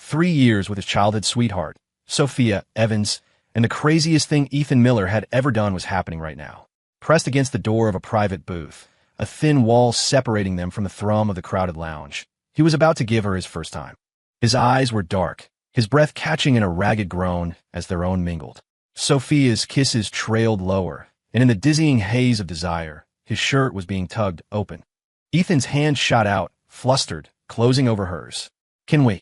3 years with his childhood sweetheart, Sophia Evans, and the craziest thing Ethan Miller had ever done was happening right now. Pressed against the door of a private booth, a thin wall separating them from the thrum of the crowded lounge, he was about to give her his first time. His eyes were dark, his breath catching in a ragged groan as their own mingled. Sophia's kisses trailed lower, and in the dizzying haze of desire, his shirt was being tugged open. Ethan's hand shot out, flustered, closing over hers. Can we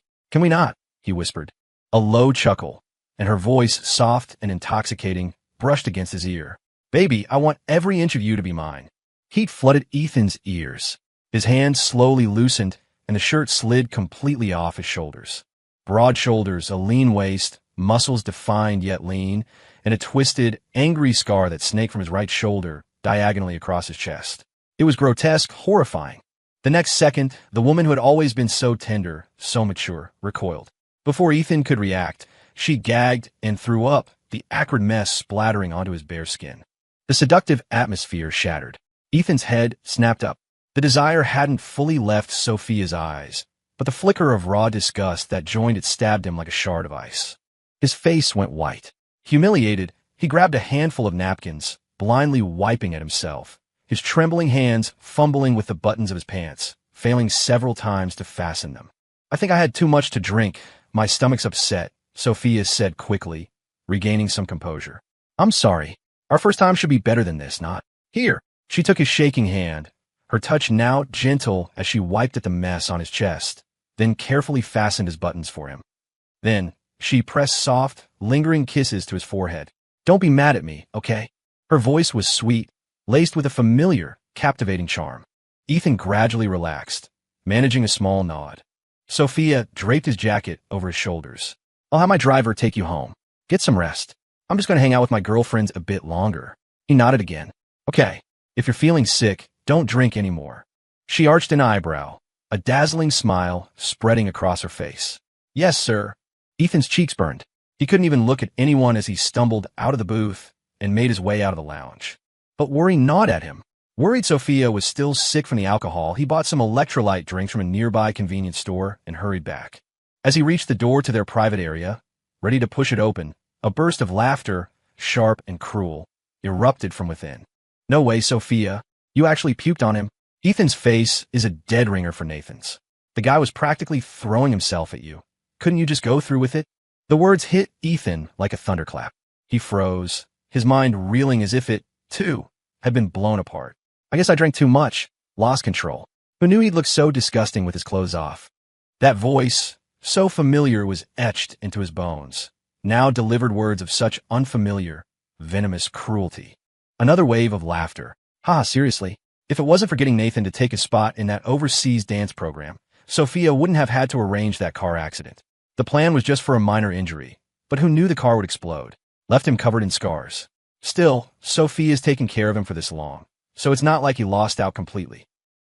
not?" he whispered. A low chuckle, and her voice, soft and intoxicating, brushed against his ear. "Baby, I want every inch of you to be mine." Heat flooded Ethan's ears. His hand slowly loosened, and the shirt slid completely off his shoulders. Broad shoulders, a lean waist, muscles defined yet lean, and a twisted, angry scar that snaked from his right shoulder diagonally across his chest. It was grotesque, horrifying. The next second, the woman who had always been so tender, so mature, recoiled. Before Ethan could react, she gagged and threw up, the acrid mess splattering onto his bare skin. The seductive atmosphere shattered. Ethan's head snapped up. The desire hadn't fully left Sophia's eyes, but the flicker of raw disgust that joined it stabbed him like a shard of ice. His face went white. Humiliated, he grabbed a handful of napkins, blindly wiping at himself, his trembling hands fumbling with the buttons of his pants, failing several times to fasten them. "I think I had too much to drink. My stomach's upset," Sophia said quickly, regaining some composure. "I'm sorry. Our first time should be better than this, not?" "Here." She took his shaking hand, her touch now gentle as she wiped at the mess on his chest, then carefully fastened his buttons for him. Then she pressed soft, lingering kisses to his forehead. "Don't be mad at me, okay?" Her voice was sweet, laced with a familiar, captivating charm. Ethan gradually relaxed, managing a small nod. Sophia draped his jacket over his shoulders. "I'll have my driver take you home. Get some rest. I'm just going to hang out with my girlfriends a bit longer." He nodded again. "Okay. If you're feeling sick, don't drink anymore." She arched an eyebrow, a dazzling smile spreading across her face. "Yes, sir." Ethan's cheeks burned. He couldn't even look at anyone as he stumbled out of the booth and made his way out of the lounge. But worry gnawed at him. Worried Sophia was still sick from the alcohol, he bought some electrolyte drinks from a nearby convenience store and hurried back. As he reached the door to their private area, ready to push it open, a burst of laughter, sharp and cruel, erupted from within. "No way, Sophia. You actually puked on him." Ethan's face is a dead ringer for Nathan's. "The guy was practically throwing himself at you. Couldn't you just go through with it?" The words hit Ethan like a thunderclap. He froze, his mind reeling as if it, too, had been blown apart. "I guess I drank too much, lost control." Who knew he'd look so disgusting with his clothes off? That voice, so familiar, was etched into his bones, now delivered words of such unfamiliar, venomous cruelty. Another wave of laughter. "Ha, seriously? If it wasn't for getting Nathan to take a spot in that overseas dance program, Sophia wouldn't have had to arrange that car accident. The plan was just for a minor injury, but who knew the car would explode? Left him covered in scars. Still, Sophia's taken care of him for this long, so it's not like he lost out completely.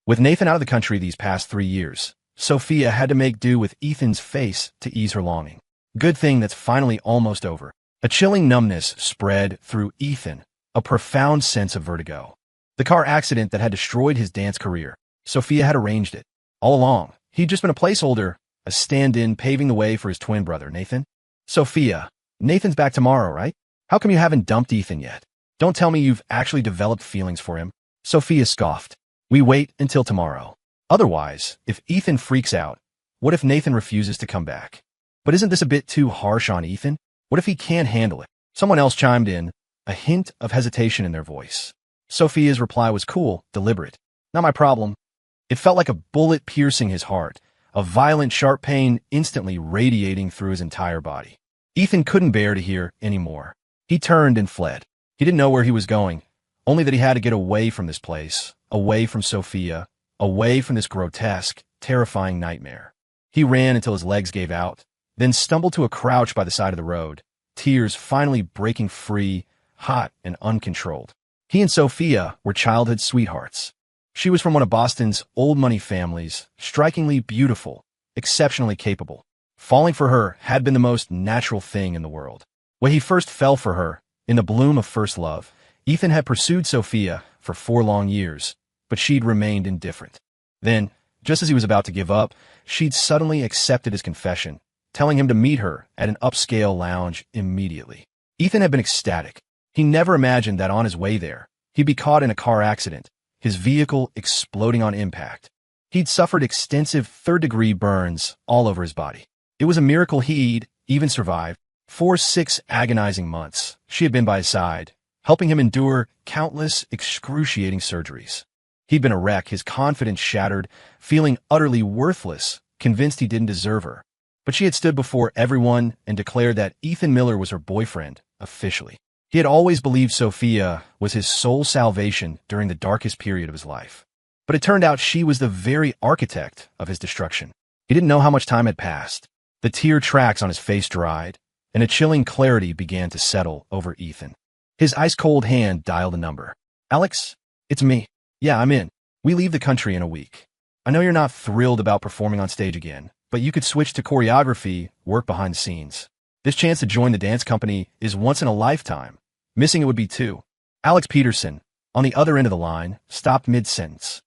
With Nathan out of the country these past 3 years, Sophia had to make do with Ethan's face to ease her longing. Good thing that's finally almost over. A chilling numbness spread through Ethan, a profound sense of vertigo. The car accident that had destroyed his dance career. Sophia had arranged it. All along, he'd just been a placeholder, a stand-in paving the way for his twin brother, Nathan. "Sophia, Nathan's back tomorrow, right? How come you haven't dumped Ethan yet? Don't tell me you've actually developed feelings for him." Sophia scoffed. "We wait until tomorrow. Otherwise, if Ethan freaks out, what if Nathan refuses to come back? But isn't this a bit too harsh on Ethan? What if he can't handle it?" Someone else chimed in, a hint of hesitation in their voice. Sophia's reply was cool, deliberate. "Not my problem." It felt like a bullet piercing his heart, a violent, sharp pain instantly radiating through his entire body. Ethan couldn't bear to hear any more. He turned and fled. He didn't know where he was going, only that he had to get away from this place, away from Sophia, away from this grotesque, terrifying nightmare. He ran until his legs gave out, then stumbled to a crouch by the side of the road, tears finally breaking free, hot and uncontrolled. He and Sophia were childhood sweethearts. She was from one of Boston's old-money families, strikingly beautiful, exceptionally capable. Falling for her had been the most natural thing in the world. When he first fell for her, in the bloom of first love, Ethan had pursued Sophia for 4 long years, but she'd remained indifferent. Then, just as he was about to give up, she'd suddenly accepted his confession, telling him to meet her at an upscale lounge immediately. Ethan had been ecstatic. He never imagined that on his way there, he'd be caught in a car accident, his vehicle exploding on impact. He'd suffered extensive third-degree burns all over his body. It was a miracle he'd even survived. For 6 agonizing months, she had been by his side, helping him endure countless excruciating surgeries. He'd been a wreck, his confidence shattered, feeling utterly worthless, convinced he didn't deserve her. But she had stood before everyone and declared that Ethan Miller was her boyfriend, officially. He had always believed Sophia was his sole salvation during the darkest period of his life. But it turned out she was the very architect of his destruction. He didn't know how much time had passed. The tear tracks on his face dried, and a chilling clarity began to settle over Ethan. His ice-cold hand dialed a number. "Alex, it's me. Yeah, I'm in. We leave the country in a week. I know you're not thrilled about performing on stage again, but you could switch to choreography, work behind the scenes. This chance to join the dance company is once in a lifetime. Missing it would be too." Alex Peterson, on the other end of the line, stopped mid-sentence.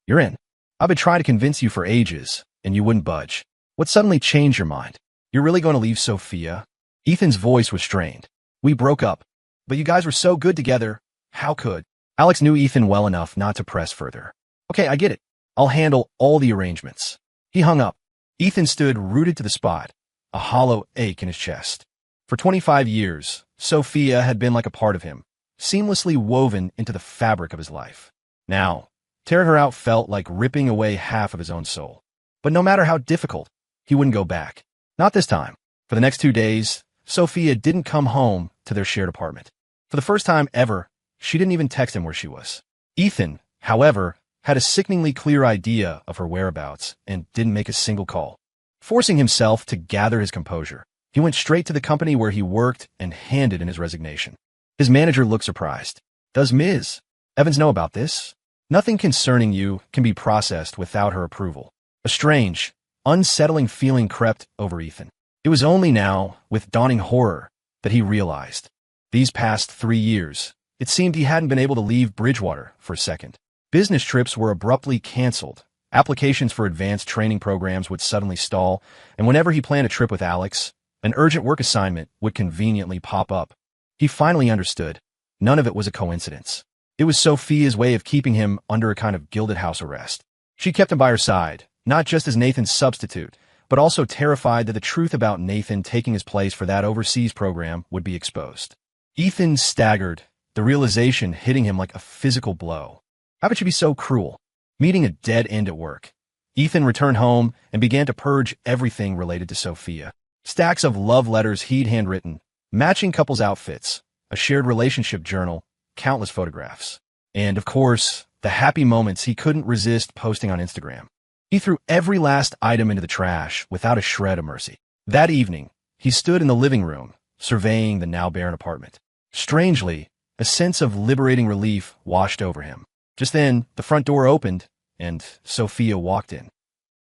"You're in. I've been trying to convince you for ages, and you wouldn't budge. What suddenly changed your mind? You're really going to leave Sophia?" Ethan's voice was strained. "We broke up, but you guys were so good together. How could?" Alex knew Ethan well enough not to press further. "Okay, I get it. I'll handle all the arrangements." He hung up. Ethan stood rooted to the spot, a hollow ache in his chest. For 25 years, Sophia had been like a part of him, seamlessly woven into the fabric of his life. Now, tearing her out felt like ripping away half of his own soul. But no matter how difficult, he wouldn't go back. Not this time. For the next 2 days, Sophia didn't come home to their shared apartment. For the first time ever, she didn't even text him where she was. Ethan, however, had a sickeningly clear idea of her whereabouts and didn't make a single call. Forcing himself to gather his composure, he went straight to the company where he worked and handed in his resignation. His manager looked surprised. "Does Ms. Evans know about this?" "Nothing concerning you can be processed without her approval." A strange, unsettling feeling crept over Ethan. It was only now, with dawning horror, that he realized. These past 3 years, it seemed he hadn't been able to leave Bridgewater for a second. Business trips were abruptly canceled. Applications for advanced training programs would suddenly stall, and whenever he planned a trip with Alex, an urgent work assignment would conveniently pop up. He finally understood. None of it was a coincidence. It was Sophia's way of keeping him under a kind of gilded house arrest. She kept him by her side, not just as Nathan's substitute, but also terrified that the truth about Nathan taking his place for that overseas program would be exposed. Ethan staggered, the realization hitting him like a physical blow. How could she be so cruel? Meeting a dead end at work, Ethan returned home and began to purge everything related to Sophia. Stacks of love letters he'd handwritten, matching couples' outfits, a shared relationship journal, countless photographs, and, of course, the happy moments he couldn't resist posting on Instagram. He threw every last item into the trash without a shred of mercy. That evening, he stood in the living room, surveying the now barren apartment. Strangely, a sense of liberating relief washed over him. Just then, the front door opened, and Sophia walked in.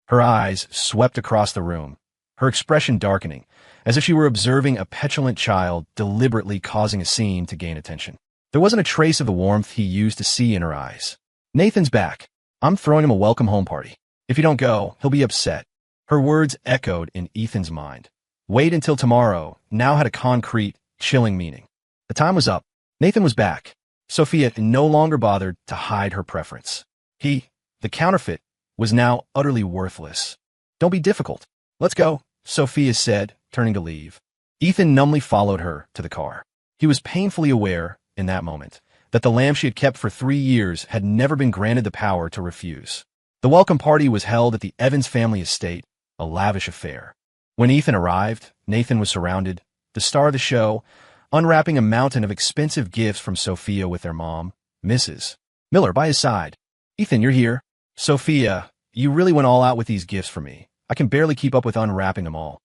Her eyes swept across the room, her expression darkening, as if she were observing a petulant child deliberately causing a scene to gain attention. There wasn't a trace of the warmth he used to see in her eyes. "Nathan's back. I'm throwing him a welcome home party. If you don't go, he'll be upset." Her words echoed in Ethan's mind. Wait until tomorrow now had a concrete, chilling meaning. The time was up. Nathan was back. Sophia no longer bothered to hide her preference. He, the counterfeit, was now utterly worthless. "Don't be difficult. Let's go," Sophia said, turning to leave. Ethan numbly followed her to the car. He was painfully aware, in that moment, that the lamb she had kept for 3 years had never been granted the power to refuse. The welcome party was held at the Evans family estate, a lavish affair. When Ethan arrived, Nathan was surrounded, the star of the show, unwrapping a mountain of expensive gifts from Sophia with their mom, Mrs. Miller, by his side. "Ethan, you're here." "Sophia, you really went all out with these gifts for me. I can barely keep up with unwrapping them all."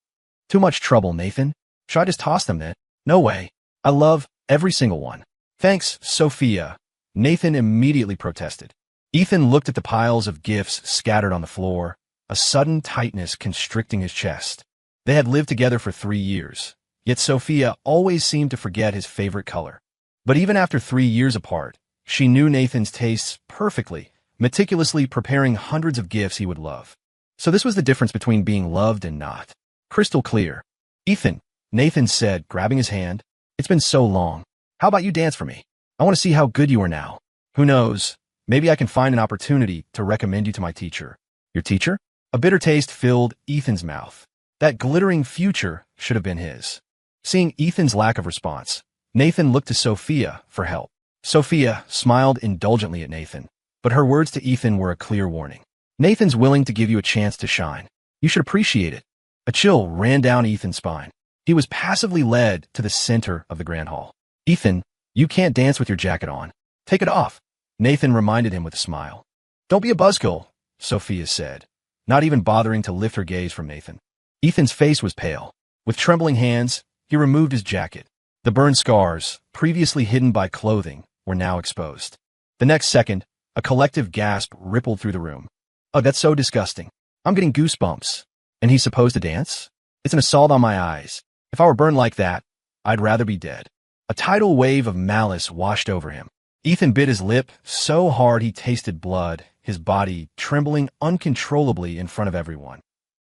"Too much trouble, Nathan. Should I just toss them then?" "No way. I love every single one." "Thanks, Sophia," Nathan immediately protested. Ethan looked at the piles of gifts scattered on the floor, a sudden tightness constricting his chest. They had lived together for 3 years, yet Sophia always seemed to forget his favorite color. But even after 3 years apart, she knew Nathan's tastes perfectly, meticulously preparing hundreds of gifts he would love. So this was the difference between being loved and not. crystal clear. Ethan, Nathan said, grabbing his hand. It's been so long. How about you dance for me? I want to see how good you are now. Who knows? Maybe I can find an opportunity to recommend you to my teacher. Your teacher? A bitter taste filled Ethan's mouth. That glittering future should have been his. Seeing Ethan's lack of response, Nathan looked to Sophia for help. Sophia smiled indulgently at Nathan, but her words to Ethan were a clear warning. Nathan's willing to give you a chance to shine. You should appreciate it. A chill ran down Ethan's spine. He was passively led to the center of the grand hall. Ethan, you can't dance with your jacket on. Take it off. Nathan reminded him with a smile. Don't be a buzzkill, Sophia said, not even bothering to lift her gaze from Nathan. Ethan's face was pale. With trembling hands, he removed his jacket. The burn scars, previously hidden by clothing, were now exposed. The next second, a collective gasp rippled through the room. Oh, that's so disgusting. I'm getting goosebumps. And he's supposed to dance? It's an assault on my eyes. If I were burned like that, I'd rather be dead. A tidal wave of malice washed over him. Ethan bit his lip so hard he tasted blood, his body trembling uncontrollably in front of everyone.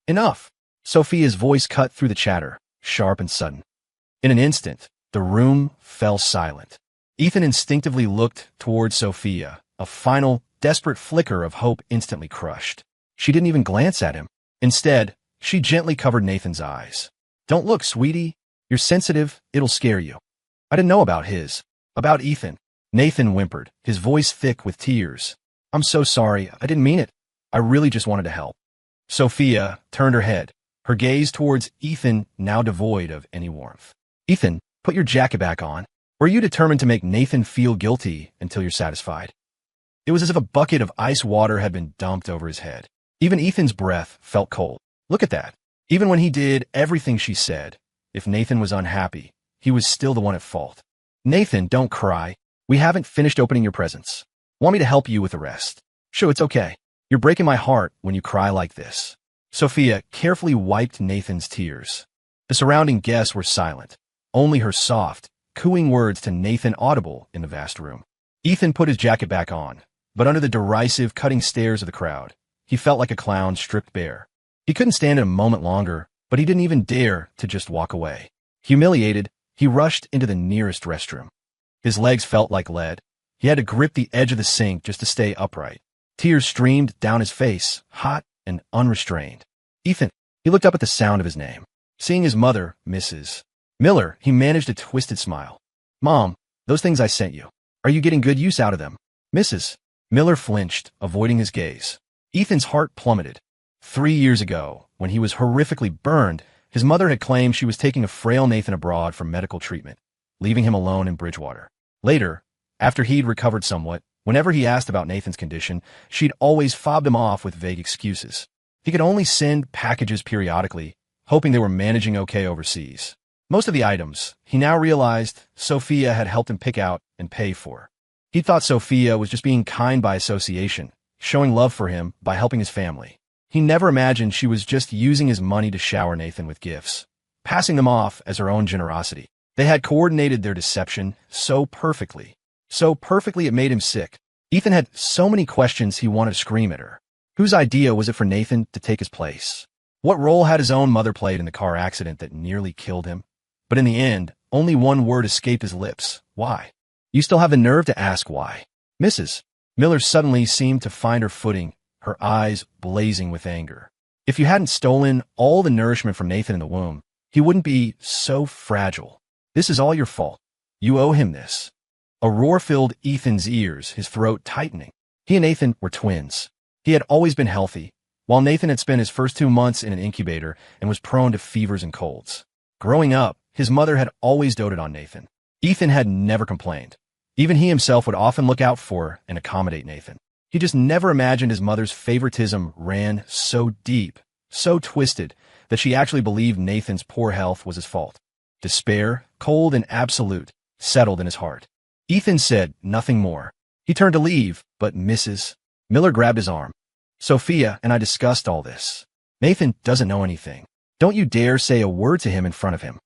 Enough! Sophia's voice cut through the chatter, sharp and sudden. In an instant, the room fell silent. Ethan instinctively looked toward Sophia, a final, desperate flicker of hope instantly crushed. She didn't even glance at him. Instead, she gently covered Nathan's eyes. Don't look, sweetie. You're sensitive. It'll scare you. I didn't know about Ethan. Nathan whimpered, his voice thick with tears. I'm so sorry. I didn't mean it. I really just wanted to help. Sophia turned her head, her gaze towards Ethan now devoid of any warmth. Ethan, put your jacket back on. Or are you determined to make Nathan feel guilty until you're satisfied? It was as if a bucket of ice water had been dumped over his head. Even Ethan's breath felt cold. Look at that. Even when he did everything she said, if Nathan was unhappy, he was still the one at fault. Nathan, don't cry. We haven't finished opening your presents. Want me to help you with the rest? Sure, it's okay. You're breaking my heart when you cry like this. Sophia carefully wiped Nathan's tears. The surrounding guests were silent. Only her soft, cooing words to Nathan audible in the vast room. Ethan put his jacket back on, but under the derisive, cutting stares of the crowd, he felt like a clown stripped bare. He couldn't stand it a moment longer, but he didn't even dare to just walk away. Humiliated, he rushed into the nearest restroom. His legs felt like lead. He had to grip the edge of the sink just to stay upright. Tears streamed down his face, hot and unrestrained. Ethan, he looked up at the sound of his name. Seeing his mother, Mrs. Miller, he managed a twisted smile. Mom, those things I sent you. Are you getting good use out of them? Mrs. Miller flinched, avoiding his gaze. Ethan's heart plummeted. 3 years ago, when he was horrifically burned, his mother had claimed she was taking a frail Nathan abroad for medical treatment, leaving him alone in Bridgewater. Later, after he'd recovered somewhat, whenever he asked about Nathan's condition, she'd always fobbed him off with vague excuses. He could only send packages periodically, hoping they were managing okay overseas. Most of the items, he now realized, Sophia had helped him pick out and pay for. He thought Sophia was just being kind by association, showing love for him by helping his family. He never imagined she was just using his money to shower Nathan with gifts, passing them off as her own generosity. They had coordinated their deception so perfectly it made him sick. Ethan had so many questions he wanted to scream at her. Whose idea was it for Nathan to take his place? What role had his own mother played in the car accident that nearly killed him? But in the end, only one word escaped his lips. Why? You still have the nerve to ask why. Mrs. Miller suddenly seemed to find her footing, her eyes blazing with anger. If you hadn't stolen all the nourishment from Nathan in the womb, he wouldn't be so fragile. This is all your fault. You owe him this. A roar filled Ethan's ears, his throat tightening. He and Nathan were twins. He had always been healthy, while Nathan had spent his first 2 months in an incubator and was prone to fevers and colds. Growing up, his mother had always doted on Nathan. Ethan had never complained. Even he himself would often look out for and accommodate Nathan. He just never imagined his mother's favoritism ran so deep, so twisted, that she actually believed Nathan's poor health was his fault. Despair, cold and absolute, settled in his heart. Ethan said nothing more. He turned to leave, but Mrs. Miller grabbed his arm. Sophia and I discussed all this. Nathan doesn't know anything. Don't you dare say a word to him in front of him.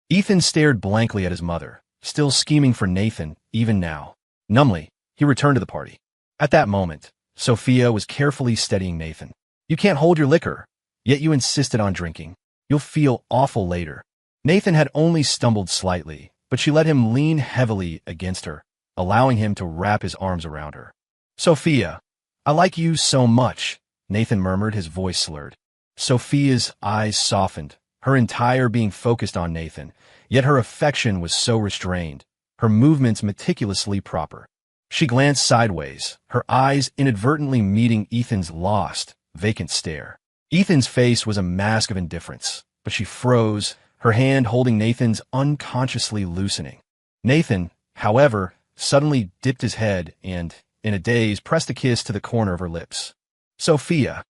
Ethan stared blankly at his mother, still scheming for Nathan, even now. Numbly, he returned to the party. At that moment, Sophia was carefully steadying Nathan. You can't hold your liquor, yet you insisted on drinking. You'll feel awful later. Nathan had only stumbled slightly, but she let him lean heavily against her, allowing him to wrap his arms around her. Sophia, I like you so much, Nathan murmured, his voice slurred. Sophia's eyes softened, her entire being focused on Nathan, yet her affection was so restrained, her movements meticulously proper. She glanced sideways, her eyes inadvertently meeting Ethan's lost, vacant stare. Ethan's face was a mask of indifference, but she froze, her hand holding Nathan's unconsciously loosening. Nathan, however, suddenly dipped his head and, in a daze, pressed a kiss to the corner of her lips. Sophia.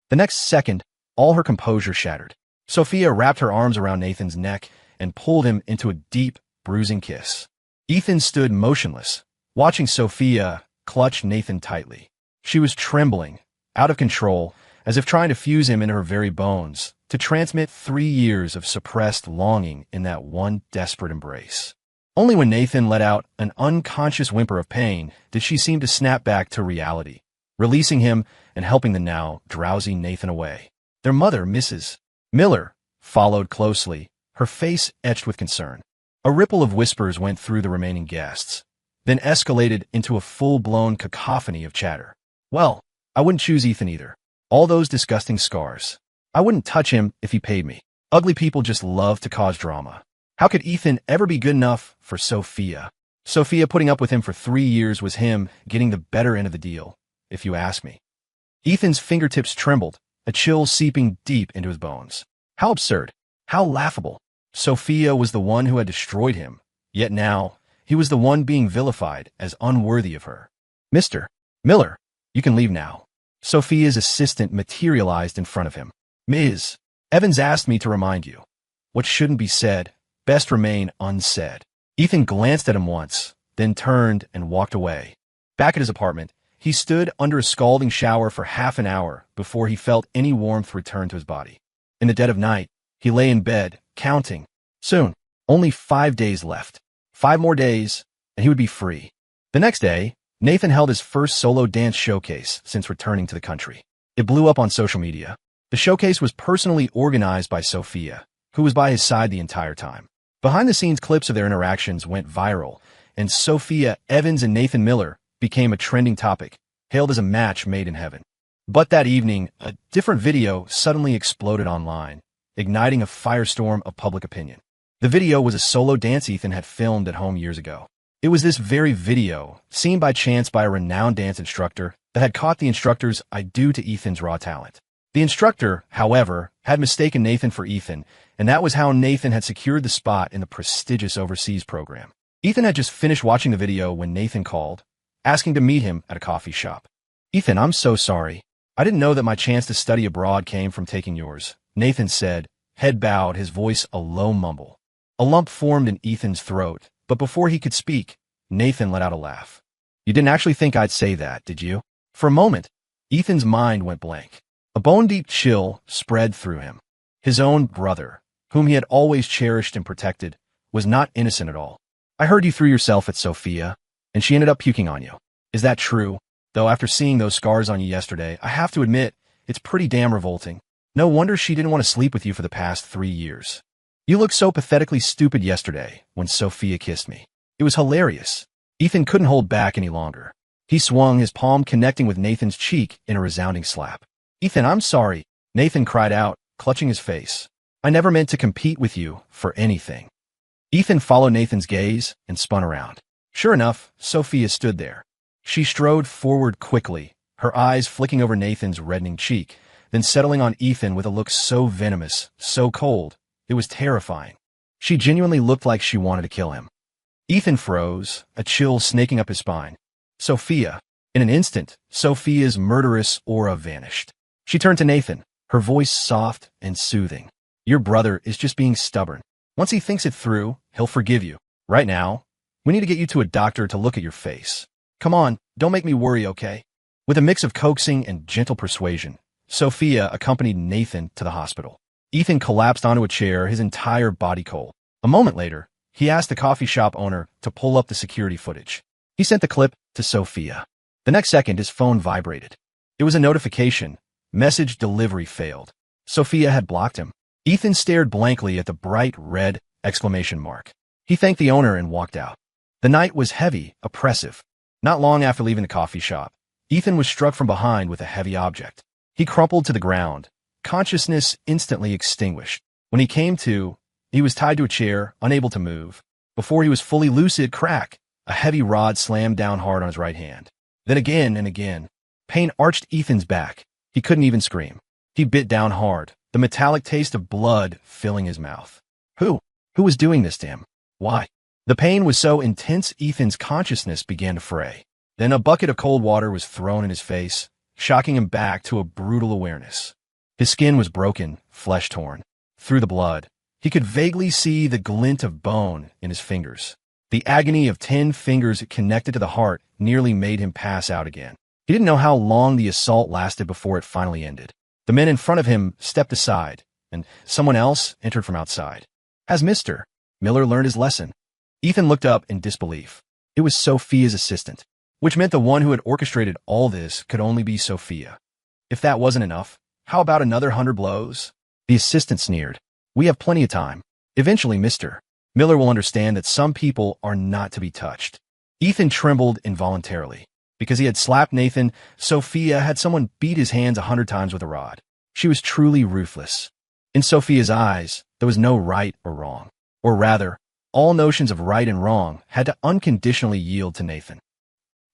The next second, all her composure shattered. Sophia wrapped her arms around Nathan's neck and pulled him into a deep, bruising kiss. Ethan stood motionless, watching Sophia clutch Nathan tightly. She was trembling, out of control, as if trying to fuse him into her very bones, to transmit 3 years of suppressed longing in that one desperate embrace. Only when Nathan let out an unconscious whimper of pain did she seem to snap back to reality, releasing him and helping the now drowsy Nathan away. Their mother, Mrs. Miller, followed closely, her face etched with concern. A ripple of whispers went through the remaining guests, then escalated into a full-blown cacophony of chatter. Well, I wouldn't choose Ethan either. All those disgusting scars. I wouldn't touch him if he paid me. Ugly people just love to cause drama. How could Ethan ever be good enough for Sophia? Sophia putting up with him for 3 years was him getting the better end of the deal, if you ask me. Ethan's fingertips trembled, a chill seeping deep into his bones. How absurd. How laughable. Sophia was the one who had destroyed him, yet now he was the one being vilified as unworthy of her. Mr. Miller, you can leave now. Sophia's assistant materialized in front of him. Ms. Evans asked me to remind you. What shouldn't be said, best remain unsaid. Ethan glanced at him once, then turned and walked away. Back at his apartment, he stood under a scalding shower for half an hour before he felt any warmth return to his body. In the dead of night, he lay in bed, counting. Soon, only 5 days left. 5 more days, and he would be free. The next day, Nathan held his first solo dance showcase since returning to the country. It blew up on social media. The showcase was personally organized by Sophia, who was by his side the entire time. Behind-the-scenes clips of their interactions went viral, and Sophia, Evans, and Nathan Miller became a trending topic, hailed as a match made in heaven. But that evening, a different video suddenly exploded online, igniting a firestorm of public opinion. The video was a solo dance Ethan had filmed at home years ago. It was this very video, seen by chance by a renowned dance instructor, that had caught the instructor's eye due to Ethan's raw talent. The instructor, however, had mistaken Nathan for Ethan, and that was how Nathan had secured the spot in the prestigious overseas program. Ethan had just finished watching the video when Nathan called, asking to meet him at a coffee shop. Ethan, I'm so sorry. I didn't know that my chance to study abroad came from taking yours, Nathan said, head bowed, his voice a low mumble. A lump formed in Ethan's throat, but before he could speak, Nathan let out a laugh. You didn't actually think I'd say that, did you? For a moment, Ethan's mind went blank. A bone-deep chill spread through him. His own brother, whom he had always cherished and protected, was not innocent at all. I heard you threw yourself at Sophia, and she ended up puking on you. Is that true? Though after seeing those scars on you yesterday, I have to admit, it's pretty damn revolting. No wonder she didn't want to sleep with you for the past 3 years. You looked so pathetically stupid yesterday when Sophia kissed me. It was hilarious. Ethan couldn't hold back any longer. He swung, his palm connecting with Nathan's cheek in a resounding slap. Ethan, I'm sorry, Nathan cried out, clutching his face. I never meant to compete with you for anything. Ethan followed Nathan's gaze and spun around. Sure enough, Sophia stood there. She strode forward quickly, her eyes flicking over Nathan's reddening cheek, then settling on Ethan with a look so venomous, so cold, it was terrifying. She genuinely looked like she wanted to kill him. Ethan froze, a chill snaking up his spine. Sophia. In an instant, Sophia's murderous aura vanished. She turned to Nathan, her voice soft and soothing. Your brother is just being stubborn. Once he thinks it through, he'll forgive you. Right now, we need to get you to a doctor to look at your face. Come on, don't make me worry, okay? With a mix of coaxing and gentle persuasion, Sophia accompanied Nathan to the hospital. Ethan collapsed onto a chair, his entire body cold. A moment later, he asked the coffee shop owner to pull up the security footage. He sent the clip to Sophia. The next second, his phone vibrated. It was a notification. Message delivery failed. Sophia had blocked him. Ethan stared blankly at the bright red exclamation mark. He thanked the owner and walked out. The night was heavy, oppressive. Not long after leaving the coffee shop, Ethan was struck from behind with a heavy object. He crumpled to the ground, consciousness instantly extinguished. When he came to, he was tied to a chair, unable to move. Before he was fully lucid, crack! A heavy rod slammed down hard on his right hand. Then again and again. Pain arched Ethan's back. He couldn't even scream. He bit down hard, the metallic taste of blood filling his mouth. Who was doing this to him? Why? The pain was so intense Ethan's consciousness began to fray. Then a bucket of cold water was thrown in his face, shocking him back to a brutal awareness. His skin was broken, flesh torn. Through the blood, he could vaguely see the glint of bone in his fingers. The agony of 10 fingers connected to the heart nearly made him pass out again. He didn't know how long the assault lasted before it finally ended. The men in front of him stepped aside, and someone else entered from outside. Has Mr. Miller learned his lesson? Ethan looked up in disbelief. It was Sophia's assistant, which meant the one who had orchestrated all this could only be Sophia. If that wasn't enough, how about another 100 blows? The assistant sneered. We have plenty of time. Eventually, Mr. Miller will understand that some people are not to be touched. Ethan trembled involuntarily. Because he had slapped Nathan, Sophia had someone beat his hands 100 times with a rod. She was truly ruthless. In Sophia's eyes, there was no right or wrong. Or rather, all notions of right and wrong had to unconditionally yield to Nathan.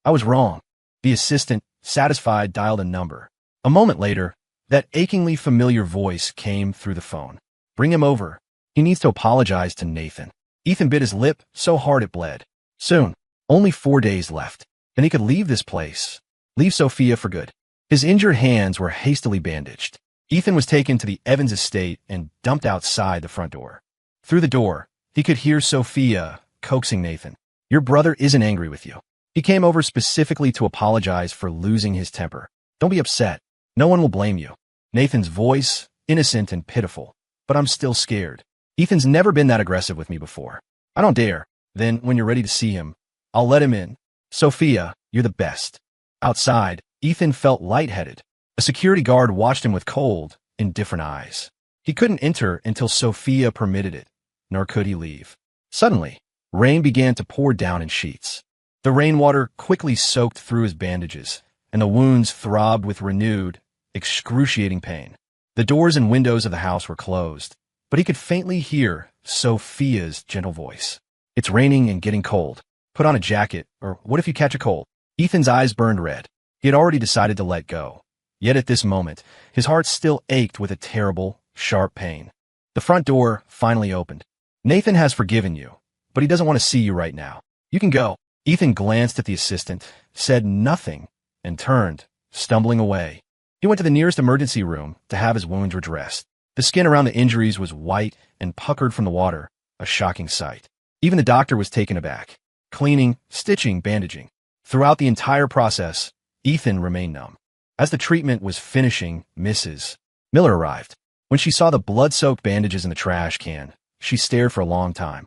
I was wrong. The assistant, satisfied, dialed a number. A moment later, that achingly familiar voice came through the phone. Bring him over. He needs to apologize to Nathan. Ethan bit his lip so hard it bled. Soon, only 4 days left. Then he could leave this place. Leave Sophia for good. His injured hands were hastily bandaged. Ethan was taken to the Evans estate and dumped outside the front door. Through the door, he could hear Sophia coaxing Nathan. Your brother isn't angry with you. He came over specifically to apologize for losing his temper. Don't be upset. No one will blame you. Nathan's voice, innocent and pitiful. But I'm still scared. Ethan's never been that aggressive with me before. I don't dare. Then, when you're ready to see him, I'll let him in. Sophia, you're the best. Outside, Ethan felt lightheaded. A security guard watched him with cold, indifferent eyes. He couldn't enter until Sophia permitted it, nor could he leave. Suddenly, rain began to pour down in sheets. The rainwater quickly soaked through his bandages, and the wounds throbbed with renewed, excruciating pain. The doors and windows of the house were closed, but he could faintly hear Sophia's gentle voice. It's raining and getting cold. Put on a jacket, or what if you catch a cold? Ethan's eyes burned red. He had already decided to let go. Yet at this moment, his heart still ached with a terrible, sharp pain. The front door finally opened. Nathan has forgiven you, but he doesn't want to see you right now. You can go. Ethan glanced at the assistant, said nothing, and turned, stumbling away. He went to the nearest emergency room to have his wounds redressed. The skin around the injuries was white and puckered from the water, a shocking sight. Even the doctor was taken aback. Cleaning, stitching, bandaging. Throughout the entire process, Ethan remained numb. As the treatment was finishing, Mrs. Miller arrived. When she saw the blood-soaked bandages in the trash can, she stared for a long time.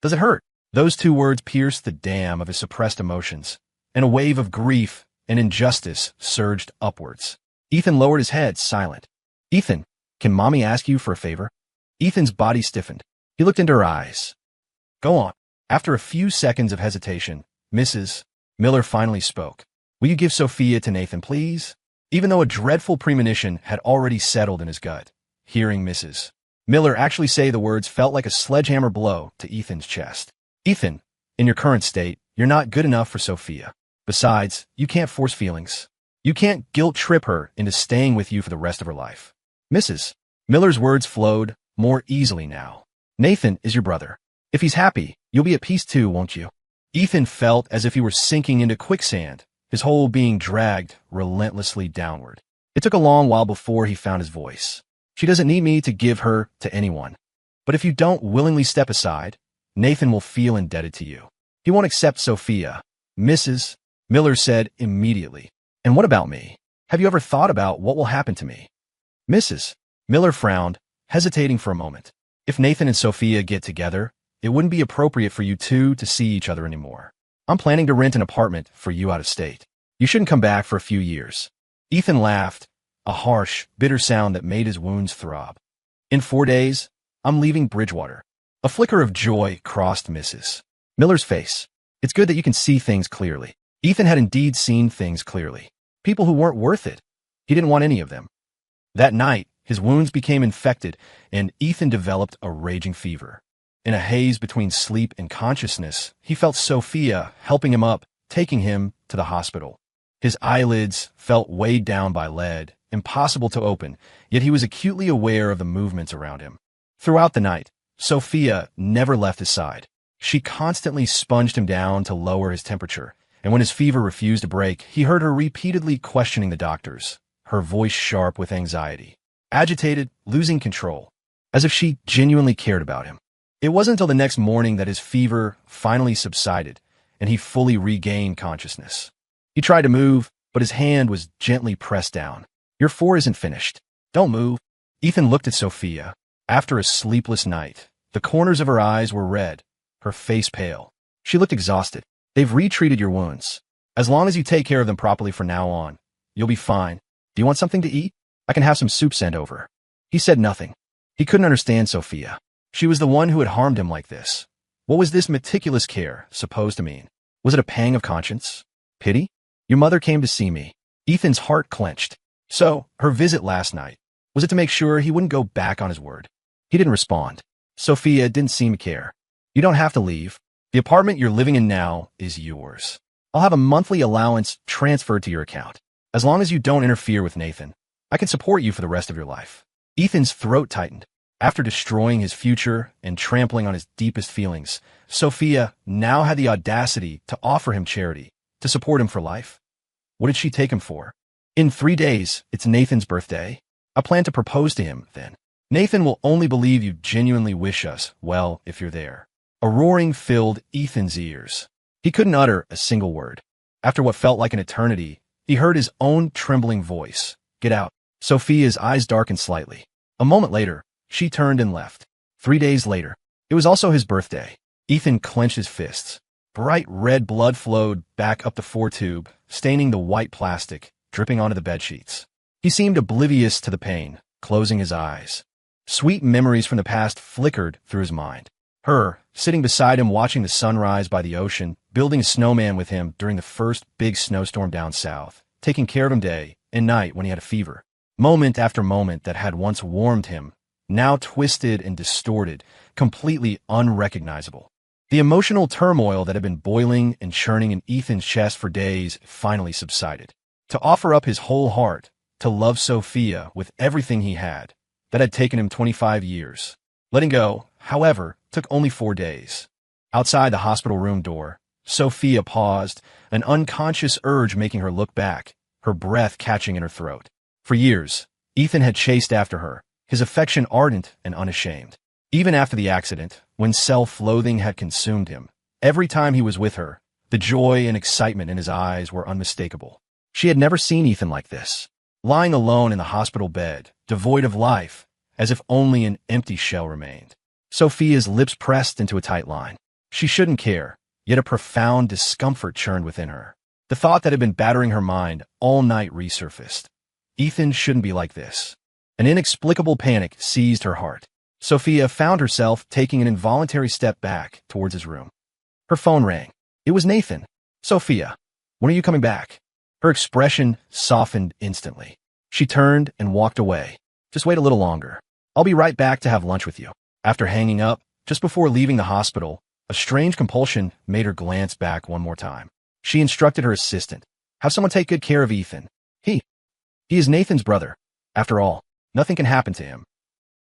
Does it hurt? Those 2 words pierced the dam of his suppressed emotions, and a wave of grief and injustice surged upwards. Ethan lowered his head, silent. Ethan, can Mommy ask you for a favor? Ethan's body stiffened. He looked into her eyes. Go on. After a few seconds of hesitation, Mrs. Miller finally spoke. Will you give Sophia to Nathan, please? Even though a dreadful premonition had already settled in his gut, hearing Mrs. Miller actually say the words felt like a sledgehammer blow to Ethan's chest. Ethan, in your current state, you're not good enough for Sophia. Besides, you can't force feelings. You can't guilt-trip her into staying with you for the rest of her life. Mrs. Miller's words flowed more easily now. Nathan is your brother. If he's happy, you'll be at peace too, won't you? Ethan felt as if he were sinking into quicksand, his whole being dragged relentlessly downward. It took a long while before he found his voice. She doesn't need me to give her to anyone. But if you don't willingly step aside, Nathan will feel indebted to you. He won't accept Sophia. Mrs. Miller said immediately. And what about me? Have you ever thought about what will happen to me? Mrs. Miller frowned, hesitating for a moment. If Nathan and Sophia get together, it wouldn't be appropriate for you two to see each other anymore. I'm planning to rent an apartment for you out of state. You shouldn't come back for a few years. Ethan laughed, a harsh, bitter sound that made his wounds throb. In 4 days, I'm leaving Bridgewater. A flicker of joy crossed Mrs. Miller's face. It's good that you can see things clearly. Ethan had indeed seen things clearly. People who weren't worth it. He didn't want any of them. That night, his wounds became infected, and Ethan developed a raging fever. In a haze between sleep and consciousness, he felt Sophia helping him up, taking him to the hospital. His eyelids felt weighed down by lead, impossible to open, yet he was acutely aware of the movements around him. Throughout the night, Sophia never left his side. She constantly sponged him down to lower his temperature, and when his fever refused to break, he heard her repeatedly questioning the doctors, her voice sharp with anxiety, agitated, losing control, as if she genuinely cared about him. It wasn't until the next morning that his fever finally subsided, and he fully regained consciousness. He tried to move, but his hand was gently pressed down. Your 4 isn't finished. Don't move. Ethan looked at Sophia. After a sleepless night, the corners of her eyes were red, her face pale. She looked exhausted. They've retreated your wounds. As long as you take care of them properly from now on, you'll be fine. Do you want something to eat? I can have some soup sent over. He said nothing. He couldn't understand Sophia. She was the one who had harmed him like this. What was this meticulous care supposed to mean? Was it a pang of conscience? Pity? Your mother came to see me. Ethan's heart clenched. So, her visit last night, was it to make sure he wouldn't go back on his word? He didn't respond. Sophia didn't seem to care. You don't have to leave. The apartment you're living in now is yours. I'll have a monthly allowance transferred to your account. As long as you don't interfere with Nathan, I can support you for the rest of your life. Ethan's throat tightened. After destroying his future and trampling on his deepest feelings, Sophia now had the audacity to offer him charity, to support him for life. What did she take him for? In 3 days, it's Nathan's birthday. I plan to propose to him then. Nathan will only believe you genuinely wish us well if you're there. A roaring filled Ethan's ears. He couldn't utter a single word. After what felt like an eternity, he heard his own trembling voice. Get out. Sophia's eyes darkened slightly. A moment later, she turned and left. 3 days later, it was also his birthday. Ethan clenched his fists. Bright red blood flowed back up the 4-tube, staining the white plastic, dripping onto the bedsheets. He seemed oblivious to the pain, closing his eyes. Sweet memories from the past flickered through his mind. Her, sitting beside him watching the sunrise by the ocean, building a snowman with him during the first big snowstorm down south, taking care of him day and night when he had a fever. Moment after moment that had once warmed him, now twisted and distorted, completely unrecognizable. The emotional turmoil that had been boiling and churning in Ethan's chest for days finally subsided. To offer up his whole heart, to love Sophia with everything he had, that had taken him 25 years. Letting go, however, took only 4 days. Outside the hospital room door, Sophia paused, an unconscious urge making her look back, her breath catching in her throat. For years, Ethan had chased after her, his affection ardent and unashamed. Even after the accident, when self-loathing had consumed him, every time he was with her, the joy and excitement in his eyes were unmistakable. She had never seen Ethan like this, lying alone in the hospital bed, devoid of life, as if only an empty shell remained. Sophia's lips pressed into a tight line. She shouldn't care, yet a profound discomfort churned within her. The thought that had been battering her mind all night resurfaced. Ethan shouldn't be like this. An inexplicable panic seized her heart. Sophia found herself taking an involuntary step back towards his room. Her phone rang. It was Nathan. Sophia, when are you coming back? Her expression softened instantly. She turned and walked away. Just wait a little longer. I'll be right back to have lunch with you. After hanging up, just before leaving the hospital, a strange compulsion made her glance back one more time. She instructed her assistant, have someone take good care of Ethan. He is Nathan's brother. After all, nothing can happen to him.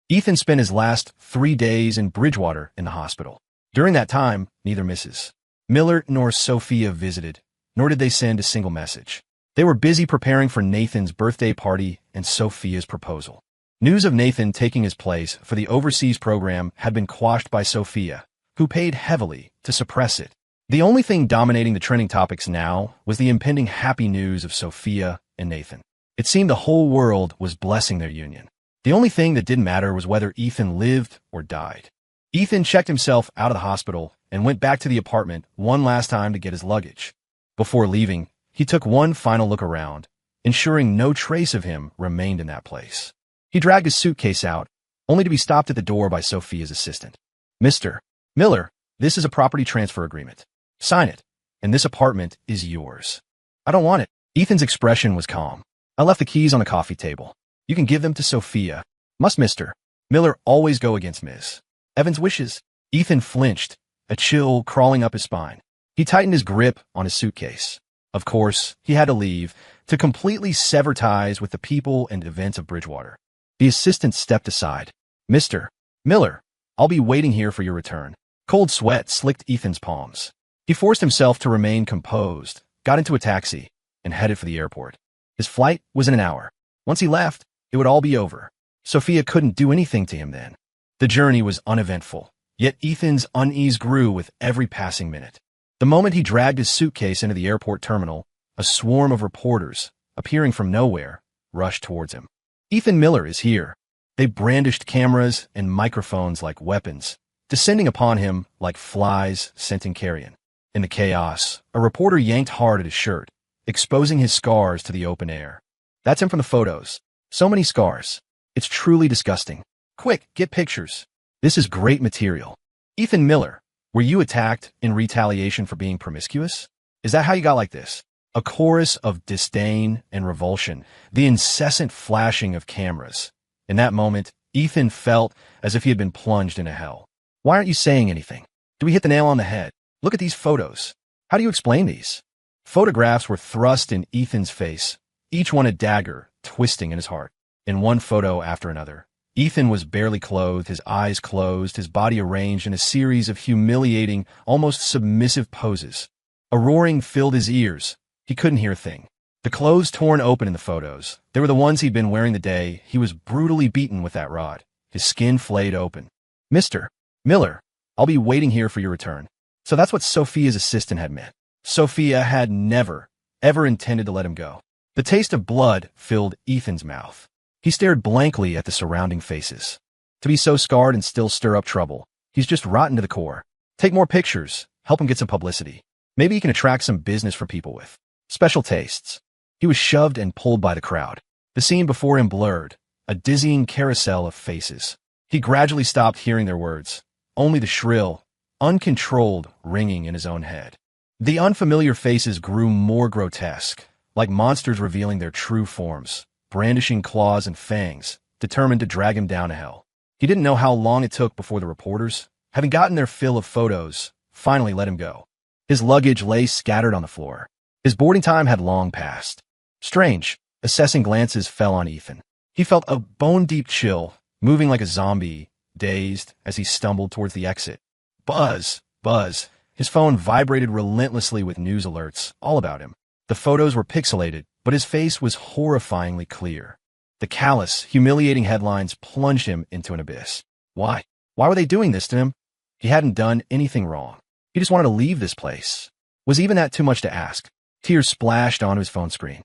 Ethan spent his last 3 days in Bridgewater in the hospital. During that time, neither Mrs. Miller nor Sophia visited, nor did they send a single message. They were busy preparing for Nathan's birthday party and Sophia's proposal. News of Nathan taking his place for the overseas program had been quashed by Sophia, who paid heavily to suppress it. The only thing dominating the trending topics now was the impending happy news of Sophia and Nathan. It seemed the whole world was blessing their union. The only thing that didn't matter was whether Ethan lived or died. Ethan checked himself out of the hospital and went back to the apartment one last time to get his luggage. Before leaving, he took one final look around, ensuring no trace of him remained in that place. He dragged his suitcase out, only to be stopped at the door by Sophia's assistant. Mr. Miller, this is a property transfer agreement. Sign it, and this apartment is yours. I don't want it. Ethan's expression was calm. I left the keys on the coffee table. You can give them to Sophia. Must Mr. Miller always go against Ms. Evans' wishes? Ethan flinched, a chill crawling up his spine. He tightened his grip on his suitcase. Of course, he had to leave, to completely sever ties with the people and events of Bridgewater. The assistant stepped aside. Mr. Miller, I'll be waiting here for your return. Cold sweat slicked Ethan's palms. He forced himself to remain composed, got into a taxi, and headed for the airport. His flight was in an hour. Once he left, it would all be over. Sophia couldn't do anything to him then. The journey was uneventful, yet Ethan's unease grew with every passing minute. The moment he dragged his suitcase into the airport terminal, a swarm of reporters, appearing from nowhere, rushed towards him. Ethan Miller is here. They brandished cameras and microphones like weapons, descending upon him like flies scenting carrion. In the chaos, a reporter yanked hard at his shirt, exposing his scars to the open air. That's him from the photos. So many scars. It's truly disgusting. Quick, get pictures. This is great material. Ethan Miller, were you attacked in retaliation for being promiscuous? Is that how you got like this? A chorus of disdain and revulsion, the incessant flashing of cameras. In that moment, Ethan felt as if he had been plunged into hell. Why aren't you saying anything? Do we hit the nail on the head? Look at these photos. How do you explain these? Photographs were thrust in Ethan's face, each one a dagger twisting in his heart. In one photo after another, Ethan was barely clothed, his eyes closed, his body arranged in a series of humiliating, almost submissive poses. A roaring filled his ears. He couldn't hear a thing. The clothes torn open in the photos, they were the ones he'd been wearing the day he was brutally beaten with that rod, his skin flayed open. Mr. Miller, I'll be waiting here for your return. So that's what Sophia's assistant had meant. Sophia had never, ever intended to let him go. The taste of blood filled Ethan's mouth. He stared blankly at the surrounding faces. To be so scarred and still stir up trouble, he's just rotten to the core. Take more pictures, help him get some publicity. Maybe he can attract some business for people with special tastes. He was shoved and pulled by the crowd. The scene before him blurred, a dizzying carousel of faces. He gradually stopped hearing their words, only the shrill, uncontrolled ringing in his own head. The unfamiliar faces grew more grotesque, like monsters revealing their true forms, brandishing claws and fangs, determined to drag him down to hell. He didn't know how long it took before the reporters, having gotten their fill of photos, finally let him go. His luggage lay scattered on the floor. His boarding time had long passed. Strange, assessing glances fell on Ethan. He felt a bone-deep chill, moving like a zombie, dazed as he stumbled towards the exit. Buzz, buzz. His phone vibrated relentlessly with news alerts, all about him. The photos were pixelated, but his face was horrifyingly clear. The callous, humiliating headlines plunged him into an abyss. Why? Why were they doing this to him? He hadn't done anything wrong. He just wanted to leave this place. Was even that too much to ask? Tears splashed onto his phone screen.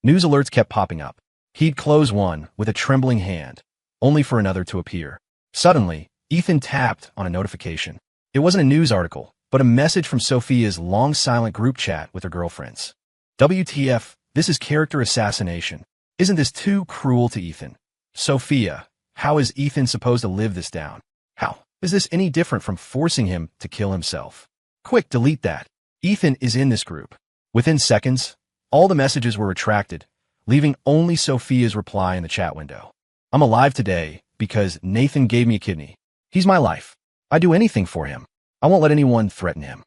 News alerts kept popping up. He'd close one with a trembling hand, only for another to appear. Suddenly, Ethan tapped on a notification. It wasn't a news article, but a message from Sophia's long-silent group chat with her girlfriends. WTF, this is character assassination. Isn't this too cruel to Ethan? Sophia, how is Ethan supposed to live this down? How is this any different from forcing him to kill himself? Quick, delete that. Ethan is in this group. Within seconds, all the messages were retracted, leaving only Sophia's reply in the chat window. I'm alive today because Nathan gave me a kidney. He's my life. I'd do anything for him. I won't let anyone threaten him.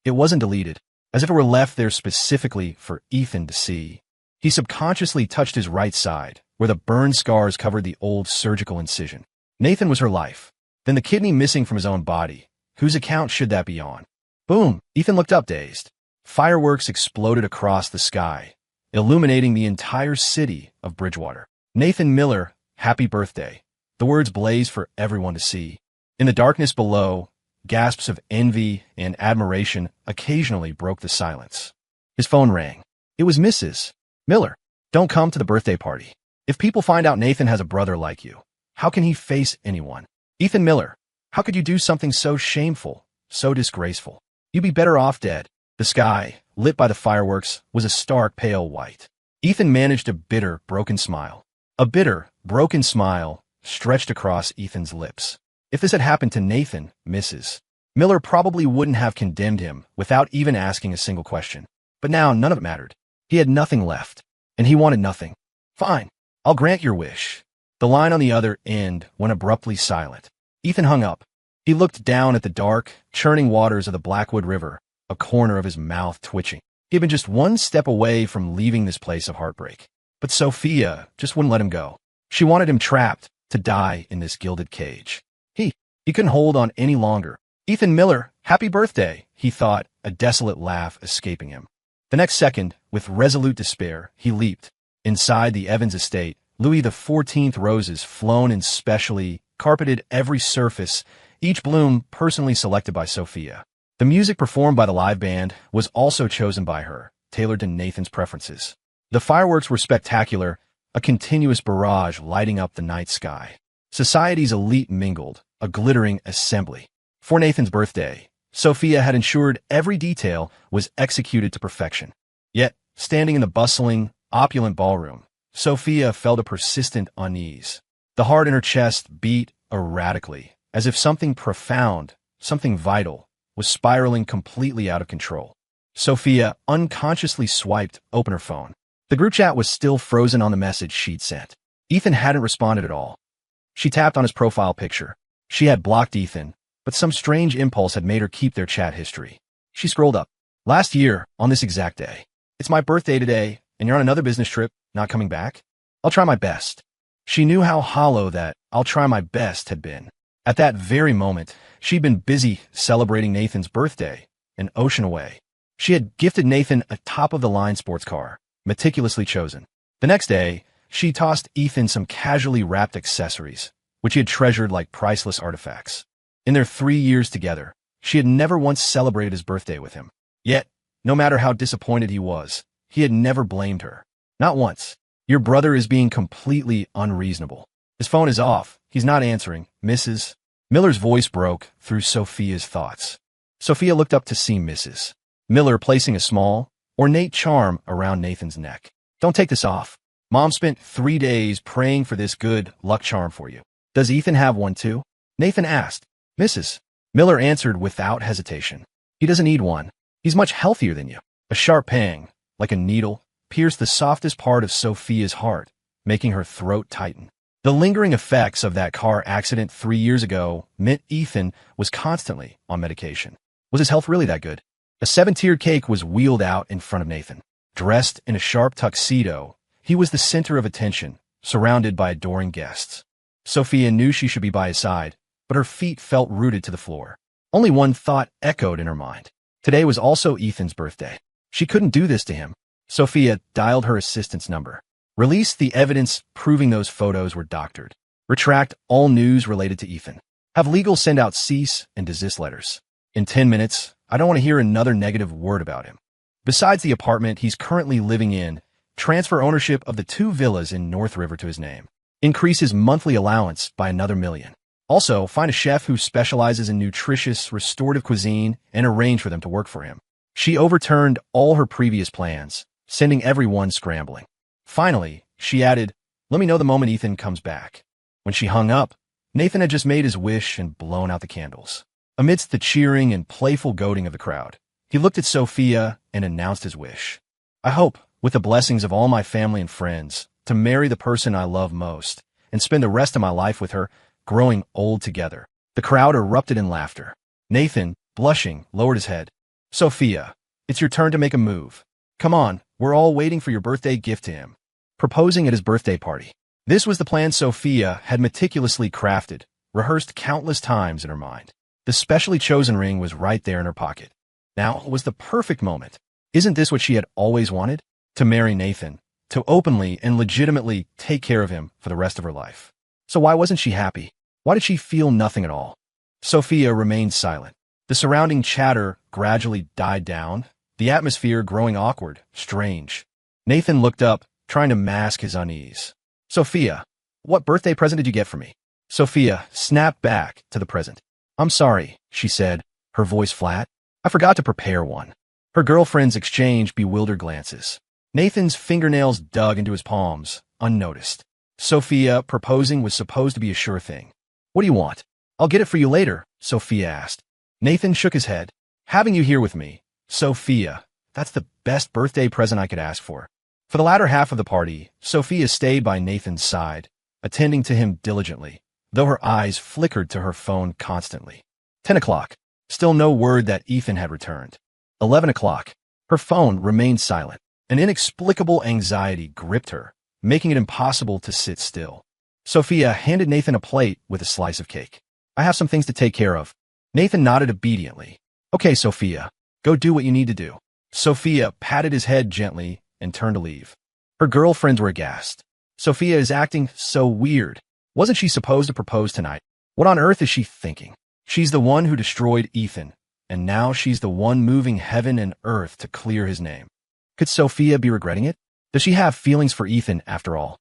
It wasn't deleted, as if it were left there specifically for Ethan to see. He subconsciously touched his right side, where the burn scars covered the old surgical incision. Nathan was her life. Then the kidney missing from his own body. Whose account should that be on? Boom! Ethan looked up dazed. Fireworks exploded across the sky, illuminating the entire city of Bridgewater. Nathan Miller, happy birthday. The words blazed for everyone to see. In the darkness below, gasps of envy and admiration occasionally broke the silence. His phone rang. It was Mrs. Miller. Don't come to the birthday party. If people find out Nathan has a brother like you, how can he face anyone? Ethan Miller, how could you do something so shameful, so disgraceful? You'd be better off dead. The sky, lit by the fireworks, was a stark pale white. Ethan managed a bitter, broken smile. A bitter, broken smile stretched across Ethan's lips. If this had happened to Nathan, Mrs. Miller probably wouldn't have condemned him without even asking a single question. But now none of it mattered. He had nothing left, and he wanted nothing. Fine, I'll grant your wish. The line on the other end went abruptly silent. Ethan hung up. He looked down at the dark, churning waters of the Blackwood River, a corner of his mouth twitching. He had been just one step away from leaving this place of heartbreak. But Sophia just wouldn't let him go. She wanted him trapped, to die in this gilded cage. He couldn't hold on any longer. Ethan Miller, happy birthday, he thought, a desolate laugh escaping him. The next second, with resolute despair, he leaped. Inside the Evans estate, Louis XIV roses flown in specially carpeted every surface, each bloom personally selected by Sophia. The music performed by the live band was also chosen by her, tailored to Nathan's preferences. The fireworks were spectacular, a continuous barrage lighting up the night sky. Society's elite mingled, a glittering assembly. For Nathan's birthday, Sophia had ensured every detail was executed to perfection. Yet, standing in the bustling, opulent ballroom, Sophia felt a persistent unease. The heart in her chest beat erratically, as if something profound, something vital, was spiraling completely out of control. Sophia unconsciously swiped open her phone. The group chat was still frozen on the message she'd sent. Ethan hadn't responded at all. She tapped on his profile picture. She had blocked Ethan, but some strange impulse had made her keep their chat history. She scrolled up. Last year, on this exact day. It's my birthday today, and you're on another business trip, not coming back? I'll try my best. She knew how hollow that "I'll try my best" had been. At that very moment, she'd been busy celebrating Nathan's birthday, an ocean away. She had gifted Nathan a top-of-the-line sports car, meticulously chosen. The next day, she tossed Ethan some casually wrapped accessories, which he had treasured like priceless artifacts. In their 3 years together, she had never once celebrated his birthday with him. Yet, no matter how disappointed he was, he had never blamed her. Not once. Your brother is being completely unreasonable. His phone is off. He's not answering. Mrs. Miller's voice broke through Sophia's thoughts. Sophia looked up to see Mrs. Miller placing a small, ornate charm around Nathan's neck. Don't take this off. Mom spent 3 days praying for this good luck charm for you. Does Ethan have one too? Nathan asked. Mrs. Miller answered without hesitation. He doesn't need one. He's much healthier than you. A sharp pang, like a needle, pierced the softest part of Sophia's heart, making her throat tighten. The lingering effects of that car accident 3 years ago meant Ethan was constantly on medication. Was his health really that good? A 7-tiered cake was wheeled out in front of Nathan. Dressed in a sharp tuxedo, he was the center of attention, surrounded by adoring guests. Sophia knew she should be by his side, but her feet felt rooted to the floor. Only one thought echoed in her mind. Today was also Ethan's birthday. She couldn't do this to him. Sophia dialed her assistant's number. Release the evidence proving those photos were doctored. Retract all news related to Ethan. Have legal send out cease and desist letters. In 10 minutes, I don't want to hear another negative word about him. Besides the apartment he's currently living in, transfer ownership of the 2 villas in North River to his name. Increase his monthly allowance by another $1 million. Also, find a chef who specializes in nutritious, restorative cuisine and arrange for them to work for him. She overturned all her previous plans, sending everyone scrambling. Finally, she added, let me know the moment Ethan comes back. When she hung up, Nathan had just made his wish and blown out the candles. Amidst the cheering and playful goading of the crowd, he looked at Sophia and announced his wish. I hope, with the blessings of all my family and friends, to marry the person I love most and spend the rest of my life with her, growing old together. The crowd erupted in laughter. Nathan, blushing, lowered his head. Sophia, it's your turn to make a move. Come on, we're all waiting for your birthday gift to him. Proposing at his birthday party. This was the plan Sophia had meticulously crafted, rehearsed countless times in her mind. The specially chosen ring was right there in her pocket. Now was the perfect moment. Isn't this what she had always wanted? To marry Nathan, to openly and legitimately take care of him for the rest of her life. So why wasn't she happy? Why did she feel nothing at all? Sophia remained silent. The surrounding chatter gradually died down, the atmosphere growing awkward, strange. Nathan looked up, trying to mask his unease. Sophia, what birthday present did you get for me? Sophia snapped back to the present. I'm sorry, she said, her voice flat. I forgot to prepare one. Her girlfriends exchanged bewildered glances. Nathan's fingernails dug into his palms, unnoticed. Sophia proposing was supposed to be a sure thing. What do you want? I'll get it for you later, Sophia asked. Nathan shook his head. Having you here with me, Sophia, that's the best birthday present I could ask for. For the latter half of the party, Sophia stayed by Nathan's side, attending to him diligently, though her eyes flickered to her phone constantly. 10 o'clock. Still no word that Ethan had returned. 11 o'clock. Her phone remained silent. An inexplicable anxiety gripped her, making it impossible to sit still. Sophia handed Nathan a plate with a slice of cake. I have some things to take care of. Nathan nodded obediently. Okay, Sophia, go do what you need to do. Sophia patted his head gently and turned to leave. Her girlfriends were aghast. Sophia is acting so weird. Wasn't she supposed to propose tonight? What on earth is she thinking? She's the one who destroyed Ethan, and now she's the one moving heaven and earth to clear his name. Could Sophia be regretting it? Does she have feelings for Ethan after all?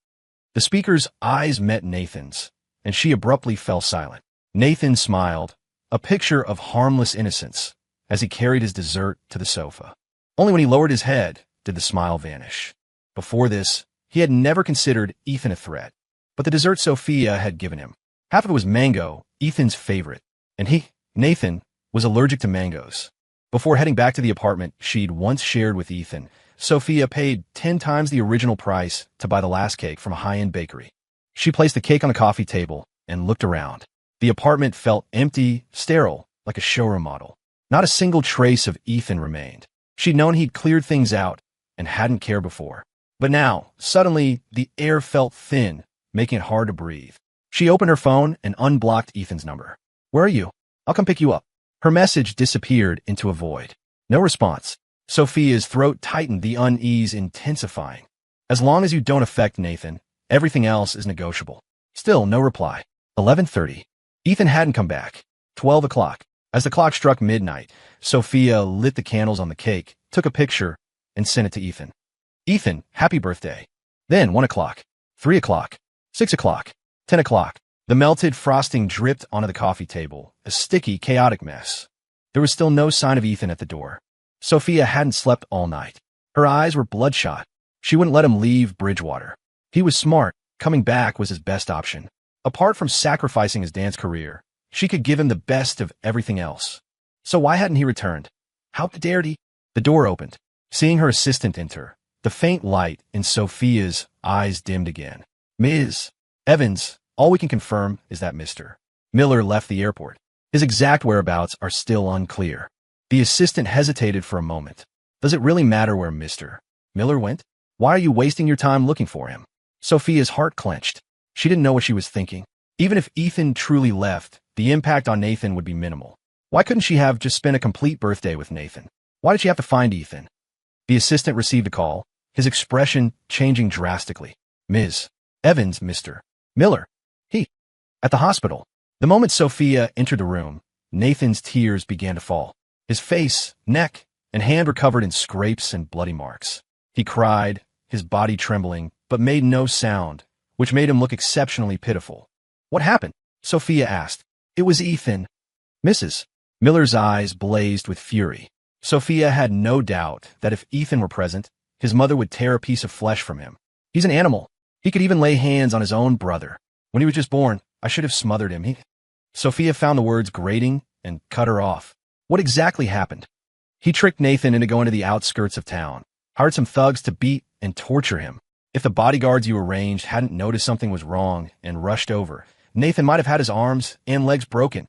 The speaker's eyes met Nathan's, and she abruptly fell silent. Nathan smiled, a picture of harmless innocence, as he carried his dessert to the sofa. Only when he lowered his head did the smile vanish. Before this, he had never considered Ethan a threat, but the dessert Sophia had given him. Half of it was mango, Ethan's favorite, and he, Nathan, was allergic to mangoes. Before heading back to the apartment she'd once shared with Ethan, Sophia paid 10 times the original price to buy the last cake from a high-end bakery. She placed the cake on the coffee table and looked around. The apartment felt empty, sterile, like a showroom model. Not a single trace of Ethan remained. She'd known he'd cleared things out and hadn't cared before. But now, suddenly, the air felt thin, making it hard to breathe. She opened her phone and unblocked Ethan's number. Where are you? I'll come pick you up. Her message disappeared into a void. No response. Sophia's throat tightened, the unease intensifying. As long as you don't affect Nathan, everything else is negotiable. Still, no reply. 11:30. Ethan hadn't come back. 12 o'clock. As the clock struck midnight, Sophia lit the candles on the cake, took a picture, and sent it to Ethan. Ethan, happy birthday. Then 1 o'clock, 3 o'clock, 6 o'clock, 10 o'clock. The melted frosting dripped onto the coffee table, a sticky, chaotic mess. There was still no sign of Ethan at the door. Sophia hadn't slept all night. Her eyes were bloodshot. She wouldn't let him leave Bridgewater. He was smart. Coming back was his best option. Apart from sacrificing his dance career, she could give him the best of everything else. So why hadn't he returned? How dared he? The door opened. Seeing her assistant enter, the faint light in Sophia's eyes dimmed again. Ms. Evans, all we can confirm is that Mr. Miller left the airport. His exact whereabouts are still unclear. The assistant hesitated for a moment. Does it really matter where Mr. Miller went? Why are you wasting your time looking for him? Sophia's heart clenched. She didn't know what she was thinking. Even if Ethan truly left, the impact on Nathan would be minimal. Why couldn't she have just spent a complete birthday with Nathan? Why did she have to find Ethan? The assistant received a call, his expression changing drastically. Ms. Evans, Mr. Miller. He. At the hospital. The moment Sophia entered the room, Nathan's tears began to fall. His face, neck, and hand were covered in scrapes and bloody marks. He cried, his body trembling, but made no sound, which made him look exceptionally pitiful. What happened? Sophia asked. It was Ethan. Mrs. Miller's eyes blazed with fury. Sophia had no doubt that if Ethan were present, his mother would tear a piece of flesh from him. He's an animal. He could even lay hands on his own brother. When he was just born, I should have smothered him. Sophia found the words grating and cut her off. What exactly happened? He tricked Nathan into going to the outskirts of town, hired some thugs to beat and torture him. If the bodyguards you arranged hadn't noticed something was wrong and rushed over, Nathan might have had his arms and legs broken.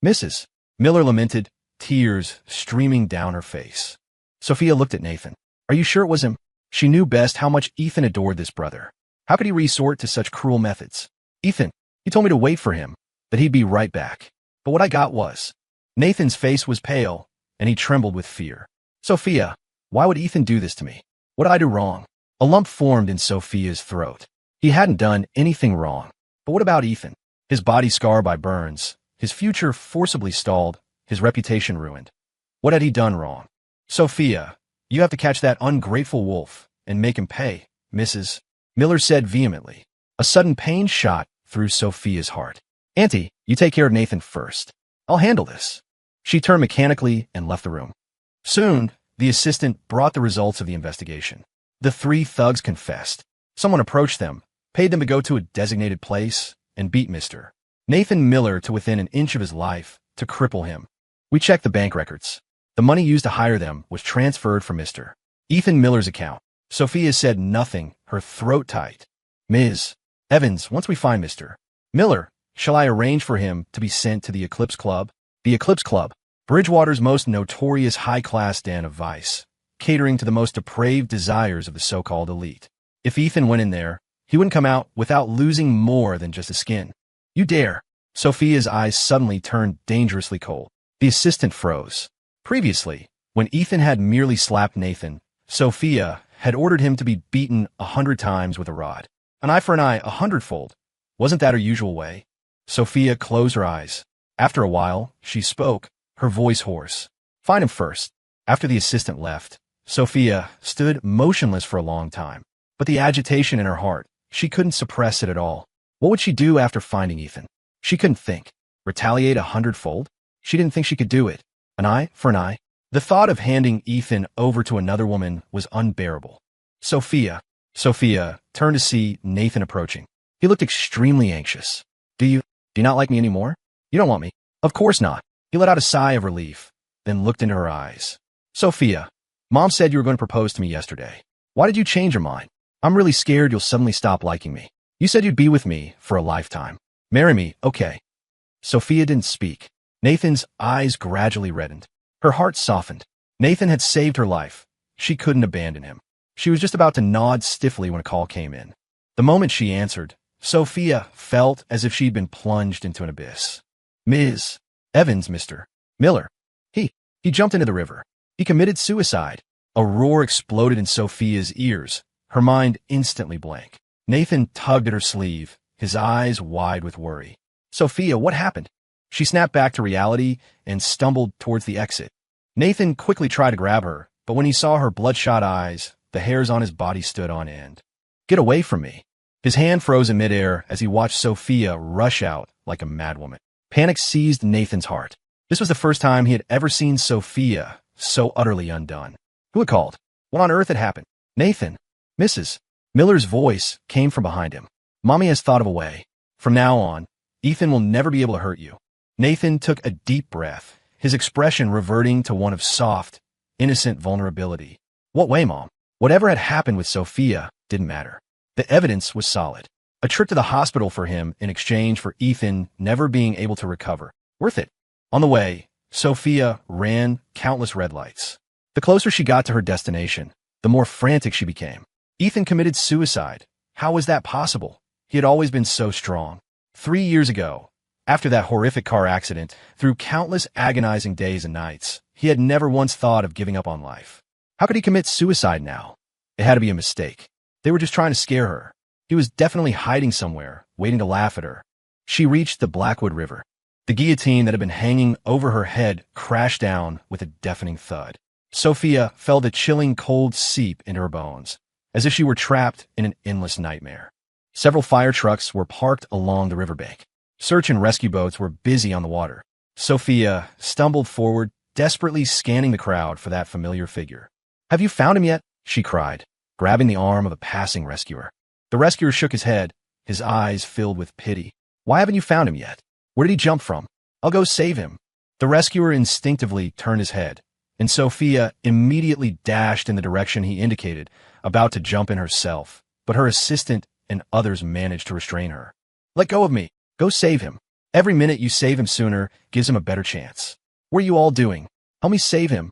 Mrs. Miller lamented, tears streaming down her face. Sophia looked at Nathan. Are you sure it was him? She knew best how much Ethan adored this brother. How could he resort to such cruel methods? Ethan, he told me to wait for him, that he'd be right back. But what I got was... Nathan's face was pale, and he trembled with fear. Sophia, why would Ethan do this to me? What did I do wrong? A lump formed in Sophia's throat. He hadn't done anything wrong. But what about Ethan? His body scarred by burns, his future forcibly stalled, his reputation ruined. What had he done wrong? Sophia, you have to catch that ungrateful wolf and make him pay, Mrs. Miller said vehemently. A sudden pain shot through Sophia's heart. Auntie, you take care of Nathan first. I'll handle this. She turned mechanically and left the room. Soon, the assistant brought the results of the investigation. The 3 thugs confessed. Someone approached them, paid them to go to a designated place, and beat Mr. Nathan Miller to within an inch of his life to cripple him. We checked the bank records. The money used to hire them was transferred from Mr. Ethan Miller's account. Sophia said nothing, her throat tight. Ms. Evans, once we find Mr. Miller, shall I arrange for him to be sent to the Eclipse Club? The Eclipse Club, Bridgewater's most notorious high-class den of vice, catering to the most depraved desires of the so-called elite. If Ethan went in there, he wouldn't come out without losing more than just his skin. You dare. Sophia's eyes suddenly turned dangerously cold. The assistant froze. Previously, when Ethan had merely slapped Nathan, Sophia had ordered him to be beaten 100 times with a rod. An eye for an eye, 100-fold. Wasn't that her usual way? Sophia closed her eyes. After a while, she spoke, her voice hoarse. Find him first. After the assistant left, Sophia stood motionless for a long time. But the agitation in her heart, she couldn't suppress it at all. What would she do after finding Ethan? She couldn't think. Retaliate 100-fold? She didn't think she could do it. An eye for an eye? The thought of handing Ethan over to another woman was unbearable. Sophia turned to see Nathan approaching. He looked extremely anxious. Do you not like me anymore? You don't want me? Of course not. He let out a sigh of relief, then looked into her eyes. Sophia, Mom said you were going to propose to me yesterday. Why did you change your mind? I'm really scared you'll suddenly stop liking me. You said you'd be with me for a lifetime. Marry me, okay. Sophia didn't speak. Nathan's eyes gradually reddened. Her heart softened. Nathan had saved her life. She couldn't abandon him. She was just about to nod stiffly when a call came in. The moment she answered, Sophia felt as if she'd been plunged into an abyss. Ms. Evans, Mr. Miller. He jumped into the river. He committed suicide. A roar exploded in Sophia's ears, her mind instantly blank. Nathan tugged at her sleeve, his eyes wide with worry. Sophia, what happened? She snapped back to reality and stumbled towards the exit. Nathan quickly tried to grab her, but when he saw her bloodshot eyes, the hairs on his body stood on end. Get away from me. His hand froze in midair as he watched Sophia rush out like a madwoman. Panic seized Nathan's heart. This was the first time he had ever seen Sophia so utterly undone. Who had called? What on earth had happened? Nathan. Mrs. Miller's voice came from behind him. Mommy has thought of a way. From now on, Ethan will never be able to hurt you. Nathan took a deep breath, his expression reverting to one of soft, innocent vulnerability. What way, Mom? Whatever had happened with Sophia didn't matter. The evidence was solid. A trip to the hospital for him in exchange for Ethan never being able to recover. Worth it. On the way, Sophia ran countless red lights. The closer she got to her destination, the more frantic she became. Ethan committed suicide. How was that possible? He had always been so strong. 3 years ago, after that horrific car accident, through countless agonizing days and nights, he had never once thought of giving up on life. How could he commit suicide now? It had to be a mistake. They were just trying to scare her. He was definitely hiding somewhere, waiting to laugh at her. She reached the Blackwood River. The guillotine that had been hanging over her head crashed down with a deafening thud. Sophia felt a chilling cold seep into her bones, as if she were trapped in an endless nightmare. Several fire trucks were parked along the riverbank. Search and rescue boats were busy on the water. Sophia stumbled forward, desperately scanning the crowd for that familiar figure. Have you found him yet? She cried, grabbing the arm of a passing rescuer. The rescuer shook his head, his eyes filled with pity. Why haven't you found him yet? Where did he jump from? I'll go save him. The rescuer instinctively turned his head, and Sophia immediately dashed in the direction he indicated, about to jump in herself, but her assistant and others managed to restrain her. Let go of me. Go save him. Every minute you save him sooner gives him a better chance. What are you all doing? Help me save him.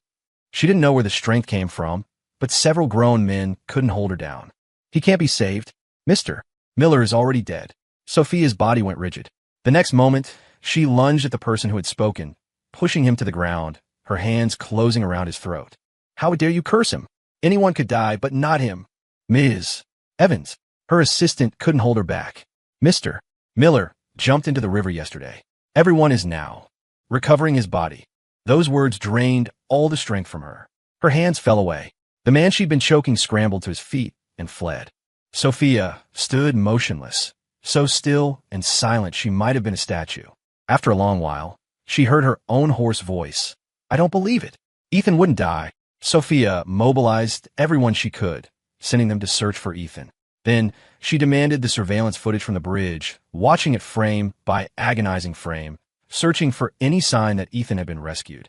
She didn't know where the strength came from, but several grown men couldn't hold her down. He can't be saved. Mr. Miller is already dead. Sophia's body went rigid. The next moment, she lunged at the person who had spoken, pushing him to the ground, her hands closing around his throat. How dare you curse him? Anyone could die, but not him. Ms. Evans. Her assistant couldn't hold her back. Mr. Miller jumped into the river yesterday. Everyone is now recovering his body. Those words drained all the strength from her. Her hands fell away. The man she'd been choking scrambled to his feet and fled. Sophia stood motionless, so still and silent she might have been a statue. After a long while, she heard her own hoarse voice. I don't believe it. Ethan wouldn't die. Sophia mobilized everyone she could, sending them to search for Ethan. Then, she demanded the surveillance footage from the bridge, watching it frame by agonizing frame, searching for any sign that Ethan had been rescued.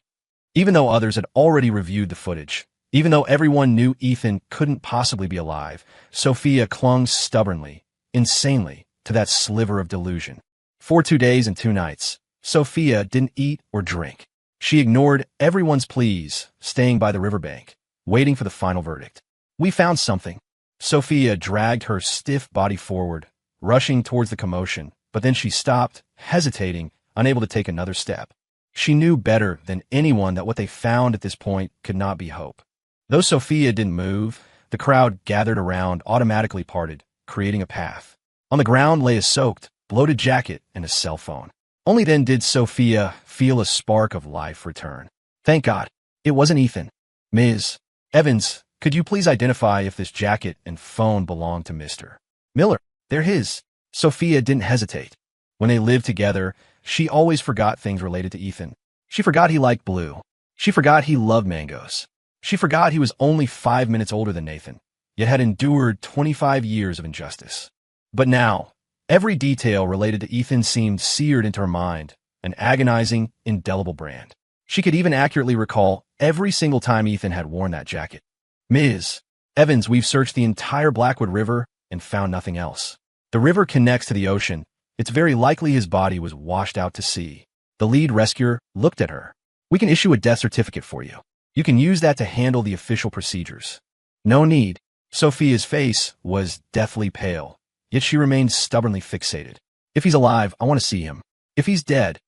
Even though others had already reviewed the footage, even though everyone knew Ethan couldn't possibly be alive, Sophia clung stubbornly, insanely, to that sliver of delusion. For 2 days and 2 nights, Sophia didn't eat or drink. She ignored everyone's pleas, staying by the riverbank, waiting for the final verdict. "We found something." Sophia dragged her stiff body forward, rushing towards the commotion, but then she stopped, hesitating, unable to take another step. She knew better than anyone that what they found at this point could not be hope. Though Sophia didn't move, the crowd gathered around automatically parted, creating a path. On the ground lay a soaked, bloated jacket and a cell phone. Only then did Sophia feel a spark of life return. Thank God, it wasn't Ethan. "Ms. Evans, could you please identify if this jacket and phone belong to Mr. Miller?" "They're his." Sophia didn't hesitate. When they lived together, she always forgot things related to Ethan. She forgot he liked blue. She forgot he loved mangoes. She forgot he was only 5 minutes older than Nathan, yet had endured 25 years of injustice. But now, every detail related to Ethan seemed seared into her mind, an agonizing, indelible brand. She could even accurately recall every single time Ethan had worn that jacket. "Ms. Evans, we've searched the entire Blackwood River and found nothing else. The river connects to the ocean. It's very likely his body was washed out to sea." The lead rescuer looked at her. "We can issue a death certificate for you. You can use that to handle the official procedures." "No need." Sophia's face was deathly pale, yet she remained stubbornly fixated. "If he's alive, I want to see him. If he's dead,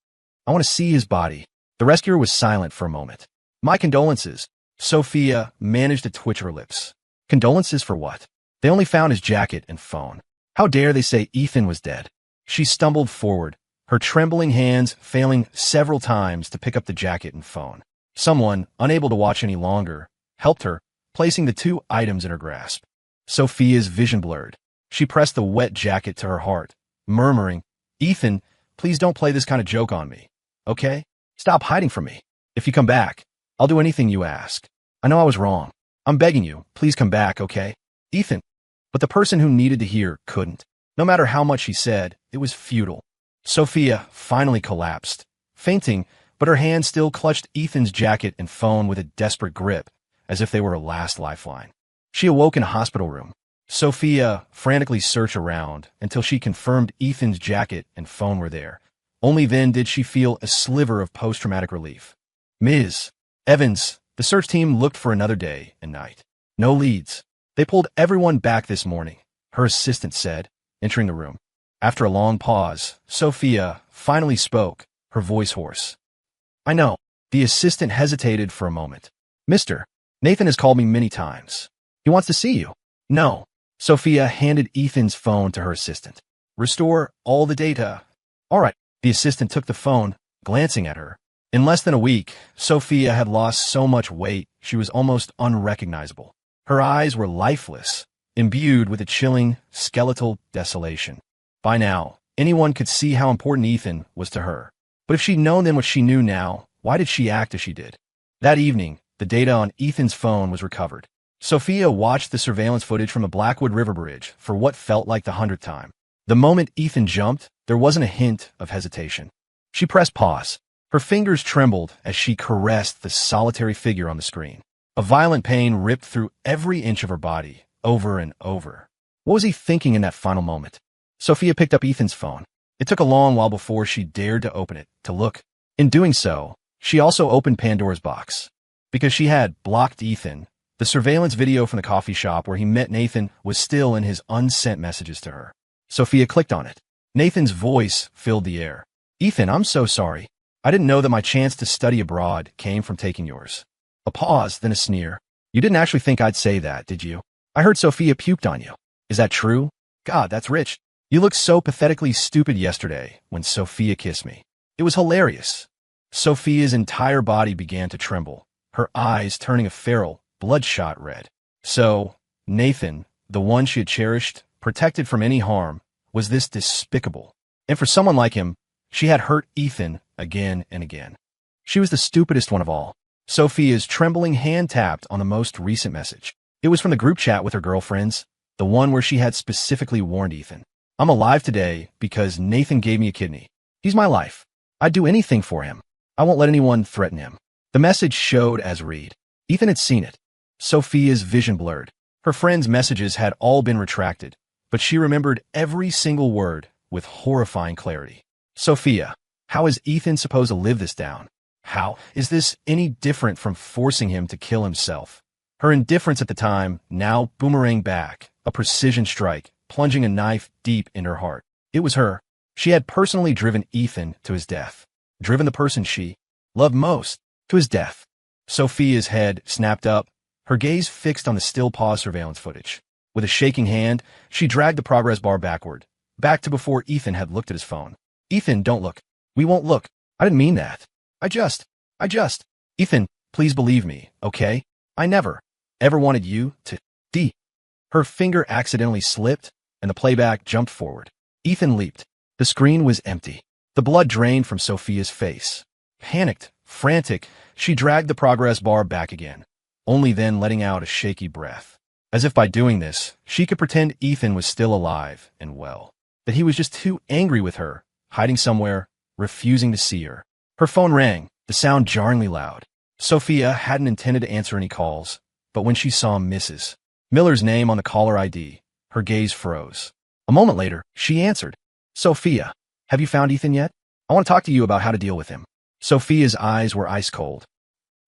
I want to see his body." The rescuer was silent for a moment. "My condolences." Sophia managed to twitch her lips. "Condolences for what? They only found his jacket and phone. How dare they say Ethan was dead?" She stumbled forward, her trembling hands failing several times to pick up the jacket and phone. Someone, unable to watch any longer, helped her, placing the 2 items in her grasp. Sophia's vision blurred. She pressed the wet jacket to her heart, murmuring, "Ethan, please don't play this kind of joke on me, okay? Stop hiding from me. If you come back, I'll do anything you ask. I know I was wrong. I'm begging you, please come back, okay? Ethan." But the person who needed to hear couldn't. No matter how much she said, it was futile. Sophia finally collapsed, fainting, but her hand still clutched Ethan's jacket and phone with a desperate grip, as if they were a last lifeline. She awoke in a hospital room. Sophia frantically searched around until she confirmed Ethan's jacket and phone were there. Only then did she feel a sliver of post-traumatic relief. "Ms. Evans, the search team looked for another day and night. No leads. They pulled everyone back this morning," her assistant said, entering the room. After a long pause, Sophia finally spoke, her voice hoarse. "I know." The assistant hesitated for a moment. "Mr. Nathan has called me many times. He wants to see you." "No." Sophia handed Ethan's phone to her assistant. "Restore all the data." "All right." The assistant took the phone, glancing at her. In less than a week, Sophia had lost so much weight she was almost unrecognizable. Her eyes were lifeless, imbued with a chilling, skeletal desolation. By now, anyone could see how important Ethan was to her. But if she'd known then what she knew now, why did she act as she did? That evening, the data on Ethan's phone was recovered. Sophia watched the surveillance footage from the Blackwood River Bridge for what felt like the 100th time. The moment Ethan jumped, there wasn't a hint of hesitation. She pressed pause. Her fingers trembled as she caressed the solitary figure on the screen. A violent pain ripped through every inch of her body, over and over. What was he thinking in that final moment? Sophia picked up Ethan's phone. It took a long while before she dared to open it, to look. In doing so, she also opened Pandora's box. Because she had blocked Ethan, the surveillance video from the coffee shop where he met Nathan was still in his unsent messages to her. Sophia clicked on it. Nathan's voice filled the air. "Ethan, I'm so sorry. I didn't know that my chance to study abroad came from taking yours." A pause, then a sneer. "You didn't actually think I'd say that, did you? I heard Sophia puked on you. Is that true? God, that's rich. You looked so pathetically stupid yesterday when Sophia kissed me. It was hilarious." Sophia's entire body began to tremble, her eyes turning a feral, bloodshot red. So, Nathan, the one she had cherished, protected from any harm, was this despicable. And for someone like him, she had hurt Ethan again and again. She was the stupidest one of all. Sophia's trembling hand tapped on the most recent message. It was from the group chat with her girlfriends. the one where she had specifically warned Ethan. I'm alive today because Nathan gave me a kidney. He's my life. I'd do anything for him. I won't let anyone threaten him. The message showed as read. Ethan had seen it. Sophia's vision blurred. Her friend's messages had all been retracted, but she remembered every single word with horrifying clarity. Sophia, how is Ethan supposed to live this down? How is this any different from forcing him to kill himself? Her indifference at the time now boomeranged back, a precision strike, plunging a knife deep in her heart. It was her. She had personally driven Ethan to his death. Driven the person she loved most to his death. Sophia's head snapped up, her gaze fixed on the still pause surveillance footage. With a shaking hand, she dragged the progress bar backward, back to before Ethan had looked at his phone. Ethan, don't look. We won't look. I didn't mean that. I just. Ethan, please believe me, okay? I never, ever wanted you to. Her finger accidentally slipped, and the playback jumped forward. Ethan leaped. The screen was empty. The blood drained from Sophia's face. Panicked, frantic, she dragged the progress bar back again, only then letting out a shaky breath. As if by doing this, she could pretend Ethan was still alive and well. That he was just too angry with her, hiding somewhere, refusing to see her. Her phone rang, the sound jarringly loud. Sophia hadn't intended to answer any calls, but when she saw Mrs. Miller's name on the caller ID, her gaze froze. A moment later, she answered. Sophia, have you found Ethan yet? I want to talk to you about how to deal with him. Sophia's eyes were ice cold.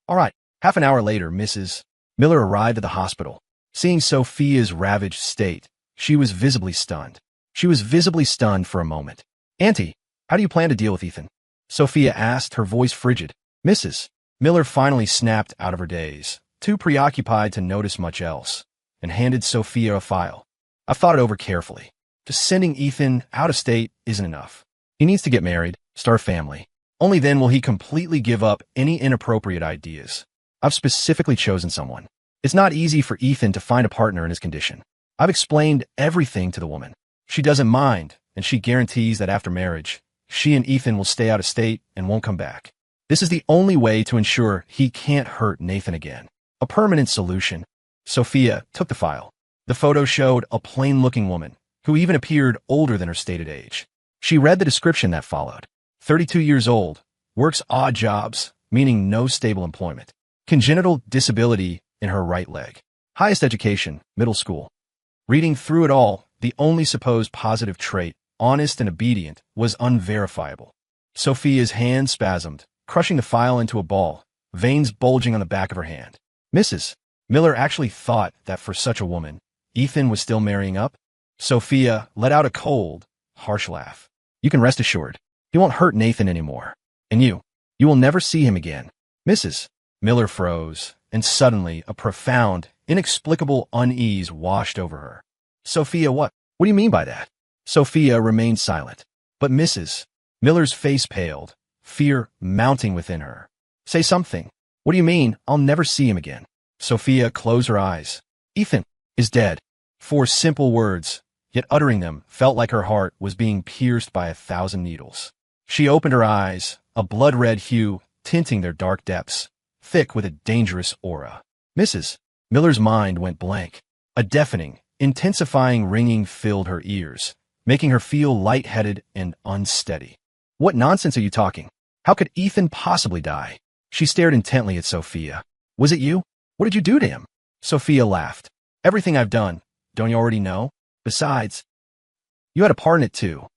All right. Half an hour later, Mrs. Miller arrived at the hospital. Seeing Sophia's ravaged state, she was visibly stunned. She was visibly stunned for a moment. Auntie, how do you plan to deal with Ethan? Sophia asked, her voice frigid. Mrs. Miller finally snapped out of her daze, too preoccupied to notice much else, and handed Sophia a file. I've thought it over carefully. Just sending Ethan out of state isn't enough. He needs to get married, start a family. Only then will he completely give up any inappropriate ideas. I've specifically chosen someone. It's not easy for Ethan to find a partner in his condition. I've explained everything to the woman. She doesn't mind, and she guarantees that after marriage, she and Ethan will stay out of state and won't come back. This is the only way to ensure he can't hurt Nathan again. A permanent solution. Sophia took the file. The photo showed a plain-looking woman, who even appeared older than her stated age. She read the description that followed. 32 years old, works odd jobs, meaning no stable employment. Congenital disability in her right leg. Highest education, middle school. Reading through it all, the only supposed positive trait, honest and obedient, was unverifiable. Sophia's hand spasmed, crushing the file into a ball, veins bulging on the back of her hand. Mrs. Miller actually thought that for such a woman, Ethan was still marrying up? Sophia let out a cold, harsh laugh. You can rest assured. He won't hurt Nathan anymore. And you will never see him again. Mrs. Miller froze, and suddenly a profound, inexplicable unease washed over her. Sophia, what do you mean by that? Sophia remained silent, but Mrs. Miller's face paled, fear mounting within her. Say something. What do you mean, I'll never see him again? Sophia closed her eyes. Ethan is dead. 4 simple words, yet uttering them felt like her heart was being pierced by 1,000 needles. She opened her eyes, a blood-red hue tinting their dark depths, thick with a dangerous aura. Mrs. Miller's mind went blank. A deafening, intensifying ringing filled her ears, making her feel lightheaded and unsteady. What nonsense are you talking? How could Ethan possibly die? She stared intently at Sophia. Was it you? What did you do to him? Sophia laughed. Everything I've done. Don't you already know? Besides, you had a part in it too.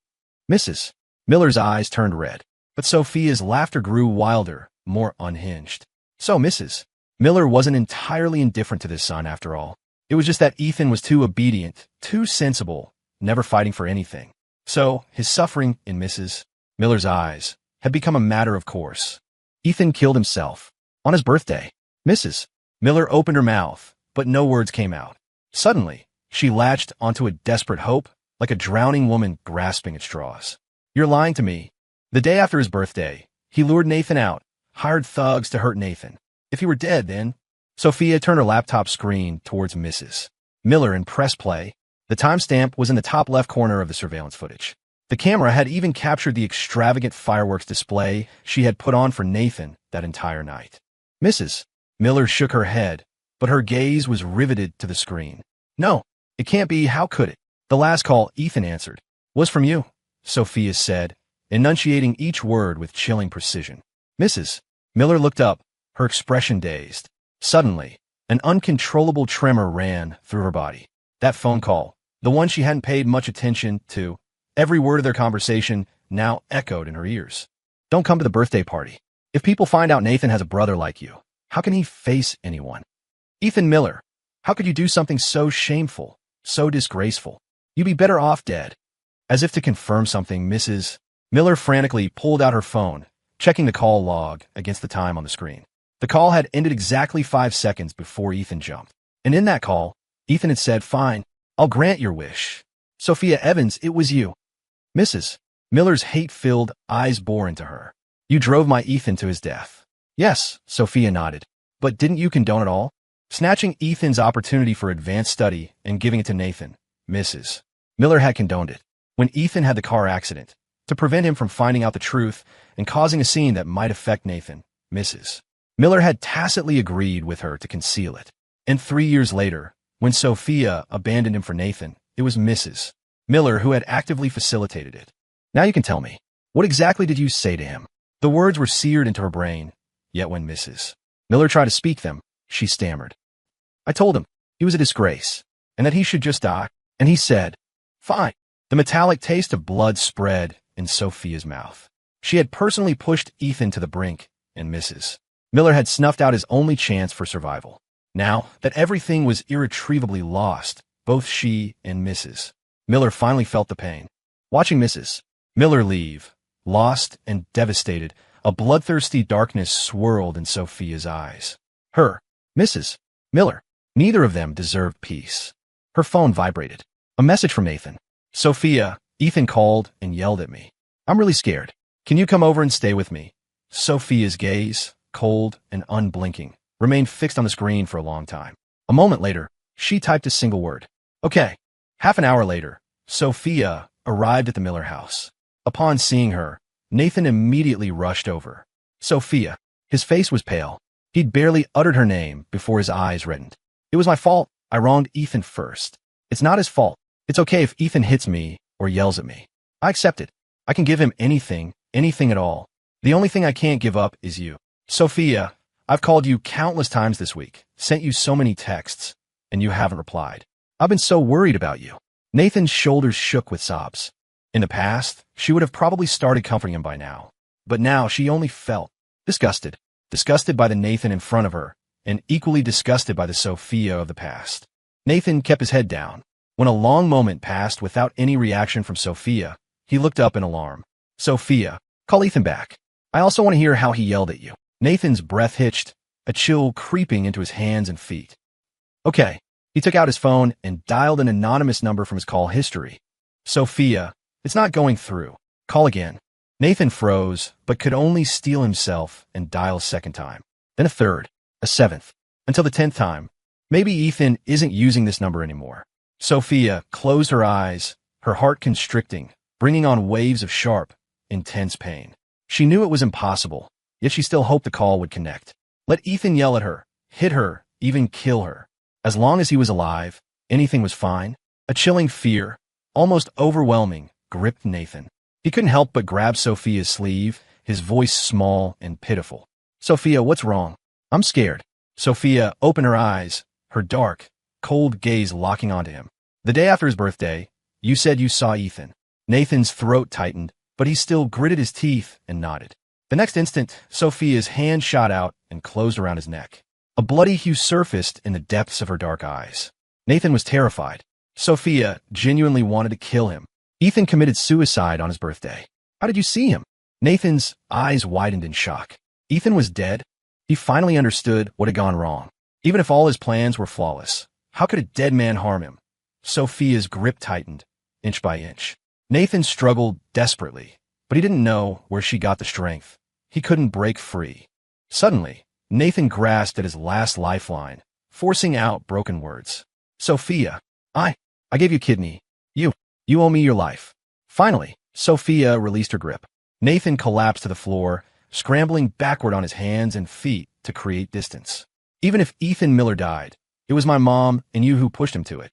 Mrs. Miller's eyes turned red, but Sophia's laughter grew wilder, more unhinged. So Mrs. Miller wasn't entirely indifferent to this son after all. It was just that Ethan was too obedient, too sensible, never fighting for anything. So his suffering in Mrs. Miller's eyes had become a matter of course. Ethan killed himself on his birthday. Mrs. Miller opened her mouth, but no words came out. Suddenly, she latched onto a desperate hope, like a drowning woman grasping at straws. You're lying to me. The day after his birthday, he lured Nathan out, hired thugs to hurt Nathan. If he were dead, then... Sophia turned her laptop screen towards Mrs. Miller and pressed play. The timestamp was in the top left corner of the surveillance footage. The camera had even captured the extravagant fireworks display she had put on for Nathan that entire night. Mrs. Miller shook her head, but her gaze was riveted to the screen. No, It can't be, how could it? The last call, Ethan answered, was from you, Sophia said, enunciating each word with chilling precision. Mrs. Miller looked up, her expression dazed. Suddenly, an uncontrollable tremor ran through her body. That phone call, the one she hadn't paid much attention to, every word of their conversation now echoed in her ears. Don't come to the birthday party. If people find out Nathan has a brother like you, how can he face anyone? Ethan Miller, how could you do something so shameful, so disgraceful? You'd be better off dead. As if to confirm something, Mrs. Miller frantically pulled out her phone, checking the call log against the time on the screen. The call had ended exactly 5 seconds before Ethan jumped. And in that call, Ethan had said, "Fine, I'll grant your wish. Sophia Evans, it was you." Mrs. Miller's hate-filled eyes bore into her. "You drove my Ethan to his death." "Yes," Sophia nodded. "But didn't you condone it all? Snatching Ethan's opportunity for advanced study and giving it to Nathan." Mrs. Miller had condoned it. When Ethan had the car accident, to prevent him from finding out the truth and causing a scene that might affect Nathan, Mrs. Miller had tacitly agreed with her to conceal it. And 3 years later, when Sophia abandoned him for Nathan, it was Mrs. Miller who had actively facilitated it. "Now you can tell me, what exactly did you say to him?" The words were seared into her brain, yet when Mrs. Miller tried to speak them, she stammered. "I told him he was a disgrace, and that he should just die, and he said, 'Fine.'" The metallic taste of blood spread in Sophia's mouth. She had personally pushed Ethan to the brink, and Mrs. Miller had snuffed out his only chance for survival. Now that everything was irretrievably lost, both she and Mrs. Miller finally felt the pain. Watching Mrs. Miller leave, lost and devastated, a bloodthirsty darkness swirled in Sophia's eyes. Her, Mrs. Miller, neither of them deserved peace. Her phone vibrated. A message from Nathan. "Sophia, Ethan called and yelled at me. I'm really scared. Can you come over and stay with me?" Sophia's gaze, cold and unblinking, remained fixed on the screen for a long time. A moment later, she typed a single word. "Okay." Half an hour later, Sophia arrived at the Miller house. Upon seeing her, Nathan immediately rushed over. "Sophia." His face was pale. He'd barely uttered her name before his eyes reddened. "It was my fault. I wronged Ethan first. It's not his fault. It's okay if Ethan hits me or yells at me. I accept it. I can give him anything at all. The only thing I can't give up is you. Sophia, I've called you countless times this week, sent you so many texts, and you haven't replied. I've been so worried about you." Nathan's shoulders shook with sobs. In the past, she would have probably started comforting him by now. But now she only felt disgusted. Disgusted by the Nathan in front of her, and equally disgusted by the Sophia of the past. Nathan kept his head down. When a long moment passed without any reaction from Sophia, he looked up in alarm. "Sophia, call Ethan back. I also want to hear how he yelled at you." Nathan's breath hitched, a chill creeping into his hands and feet. "Okay." He took out his phone and dialed an anonymous number from his call history. "Sophia, it's not going through. Call again." Nathan froze, but could only steel himself and dial a second time. Then a third, a seventh, until the 10th time. Maybe Ethan isn't using this number anymore. Sophia closed her eyes, her heart constricting, bringing on waves of sharp, intense pain. She knew it was impossible, yet she still hoped the call would connect. Let Ethan yell at her, hit her, even kill her. As long as he was alive, anything was fine. A chilling fear, almost overwhelming, gripped Nathan. He couldn't help but grab Sophia's sleeve, his voice small and pitiful. "Sophia, what's wrong?" "I'm scared." Sophia opened her eyes, her dark, cold gaze locking onto him. "The day after his birthday, you said you saw Ethan." Nathan's throat tightened, but he still gritted his teeth and nodded. The next instant, Sophia's hand shot out and closed around his neck. A bloody hue surfaced in the depths of her dark eyes. Nathan was terrified. Sophia genuinely wanted to kill him. Ethan committed suicide on his birthday. "How did you see him?" Nathan's eyes widened in shock. Ethan was dead? He finally understood what had gone wrong. Even if all his plans were flawless, how could a dead man harm him? Sophia's grip tightened, inch by inch. Nathan struggled desperately, but he didn't know where she got the strength. He couldn't break free. Suddenly, Nathan grasped at his last lifeline, forcing out broken words. "Sophia, I gave you a kidney. You owe me your life." Finally, Sophia released her grip. Nathan collapsed to the floor, scrambling backward on his hands and feet to create distance. "Even if Ethan Miller died, it was my mom and you who pushed him to it.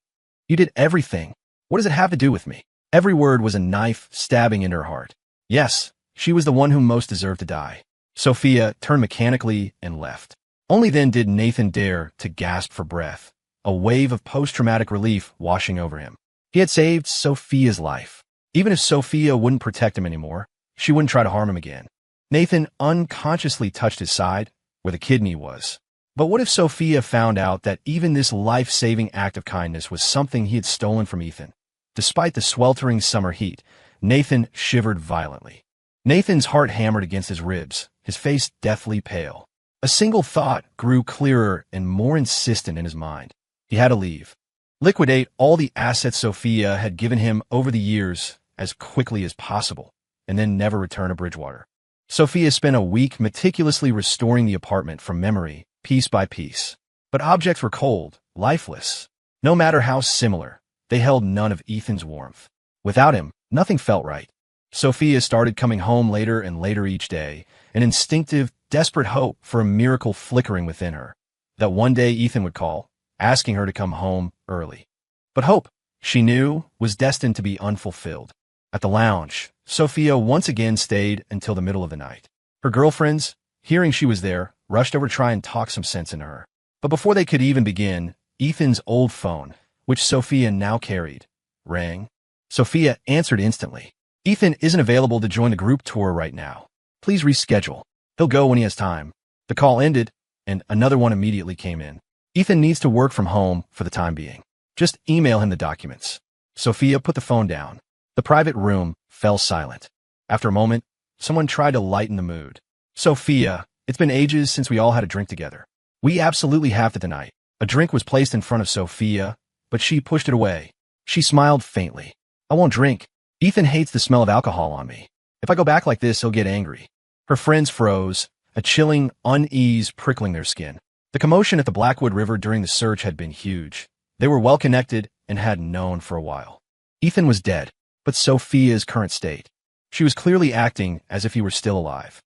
You did everything. What does it have to do with me? Every word was a knife stabbing into her heart. Yes, she was the one who most deserved to die. Sophia turned mechanically and left. Only then did Nathan dare to gasp for breath, a wave of post-traumatic relief washing over him. He had saved Sophia's life. Even if Sophia wouldn't protect him anymore, she wouldn't try to harm him again. Nathan unconsciously touched his side, where the kidney was. But what if Sophia found out that even this life-saving act of kindness was something he had stolen from Ethan? Despite the sweltering summer heat, Nathan shivered violently. Nathan's heart hammered against his ribs, his face deathly pale. A single thought grew clearer and more insistent in his mind. He had to leave. Liquidate all the assets Sophia had given him over the years as quickly as possible, and then never return to Bridgewater. Sophia spent a week meticulously restoring the apartment from memory, piece by piece. But objects were cold, lifeless. No matter how similar, they held none of Ethan's warmth. Without him, nothing felt right. Sophia started coming home later and later each day, an instinctive, desperate hope for a miracle flickering within her, that one day Ethan would call, asking her to come home early. But hope, she knew, was destined to be unfulfilled. At the lounge, Sophia once again stayed until the middle of the night. Her girlfriends, hearing she was there, rushed over to try and talk some sense into her. But before they could even begin, Ethan's old phone, which Sophia now carried, rang. Sophia answered instantly. Ethan isn't available to join the group tour right now. Please reschedule. He'll go when he has time. The call ended, and another one immediately came in. Ethan needs to work from home for the time being. Just email him the documents. Sophia put the phone down. The private room fell silent. After a moment, someone tried to lighten the mood. Sophia, it's been ages since we all had a drink together. We absolutely have to tonight. A drink was placed in front of Sophia, but she pushed it away. She smiled faintly. I won't drink. Ethan hates the smell of alcohol on me. If I go back like this, he'll get angry. Her friends froze, a chilling unease prickling their skin. The commotion at the Blackwood River during the search had been huge. They were well connected and had known for a while. Ethan was dead, but Sophia's current state. She was clearly acting as if he were still alive.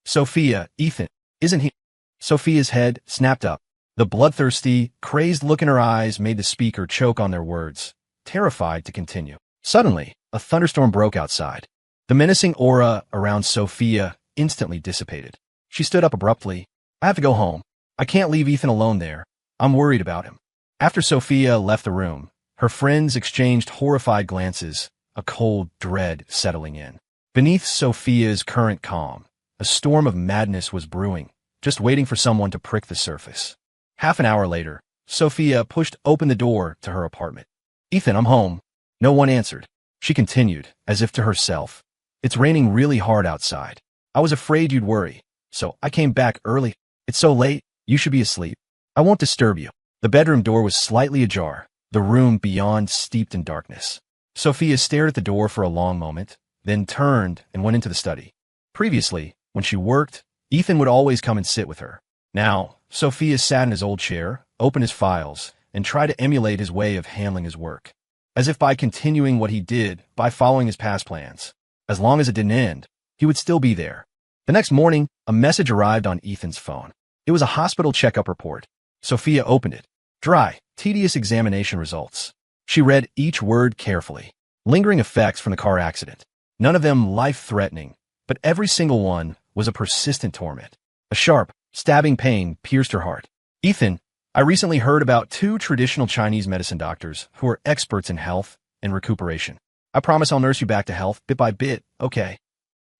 Sophia, Ethan, isn't he? Sophia's head snapped up. The bloodthirsty, crazed look in her eyes made the speaker choke on their words, terrified to continue. Suddenly, a thunderstorm broke outside. The menacing aura around Sophia instantly dissipated. She stood up abruptly. I have to go home. I can't leave Ethan alone there. I'm worried about him. After Sophia left the room, her friends exchanged horrified glances, a cold dread settling in. Beneath Sophia's current calm, a storm of madness was brewing, just waiting for someone to prick the surface. Half an hour later, Sophia pushed open the door to her apartment. Ethan, I'm home. No one answered. She continued, as if to herself. It's raining really hard outside. I was afraid you'd worry, so I came back early. It's so late, you should be asleep. I won't disturb you. The bedroom door was slightly ajar, the room beyond steeped in darkness. Sophia stared at the door for a long moment, then turned and went into the study. Previously, when she worked, Ethan would always come and sit with her. Now, Sophia sat in his old chair, opened his files, and tried to emulate his way of handling his work. As if by continuing what he did, by following his past plans. As long as it didn't end, he would still be there. The next morning, a message arrived on Ethan's phone. It was a hospital checkup report. Sophia opened it. Dry, tedious examination results. She read each word carefully. Lingering effects from the car accident. None of them life-threatening, but every single one was a persistent torment. A sharp, stabbing pain pierced her heart. Ethan, I recently heard about 2 traditional Chinese medicine doctors who are experts in health and recuperation. I promise I'll nurse you back to health bit by bit, okay?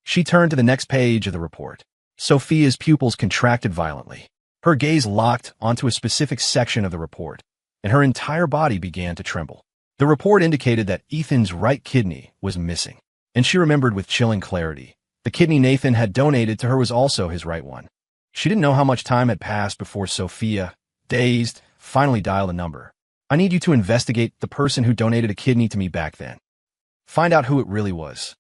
She turned to the next page of the report. Sophia's pupils contracted violently. Her gaze locked onto a specific section of the report, and her entire body began to tremble. The report indicated that Ethan's right kidney was missing, and she remembered with chilling clarity. The kidney Nathan had donated to her was also his right one. She didn't know how much time had passed before Sophia, dazed, finally dialed a number. I need you to investigate the person who donated a kidney to me back then. Find out who it really was.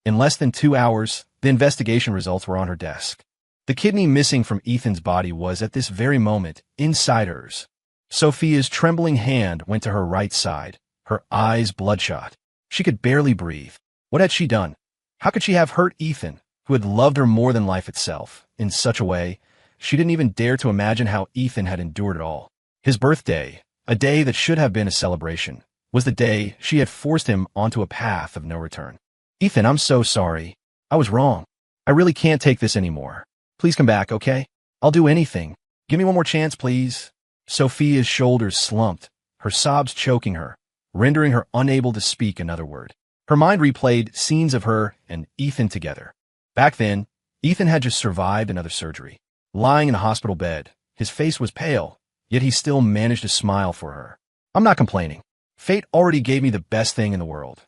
In less than 2 hours, the investigation results were on her desk. The kidney missing from Ethan's body was, at this very moment, inside hers. Sophia's trembling hand went to her right side, her eyes bloodshot. She could barely breathe. What had she done? How could she have hurt Ethan, who had loved her more than life itself, in such a way? She didn't even dare to imagine how Ethan had endured it all. His birthday, A day that should have been a celebration was the day she had forced him onto a path of no return. Ethan, I'm so sorry. I was wrong. I really can't take this anymore. Please come back, okay? I'll do anything. Give me one more chance, please. Sophia's shoulders slumped, her sobs choking her, rendering her unable to speak another word. Her mind replayed scenes of her and Ethan together. Back then, Ethan had just survived another surgery. Lying in a hospital bed, his face was pale, yet he still managed to smile for her. I'm not complaining. Fate already gave me the best thing in the world.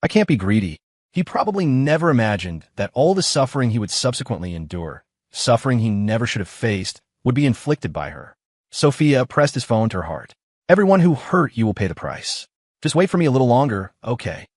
I can't be greedy. He probably never imagined that all the suffering he would subsequently endure, suffering he never should have faced, would be inflicted by her. Sophia pressed his phone to her heart. Everyone who hurt you will pay the price. Just wait for me a little longer, okay?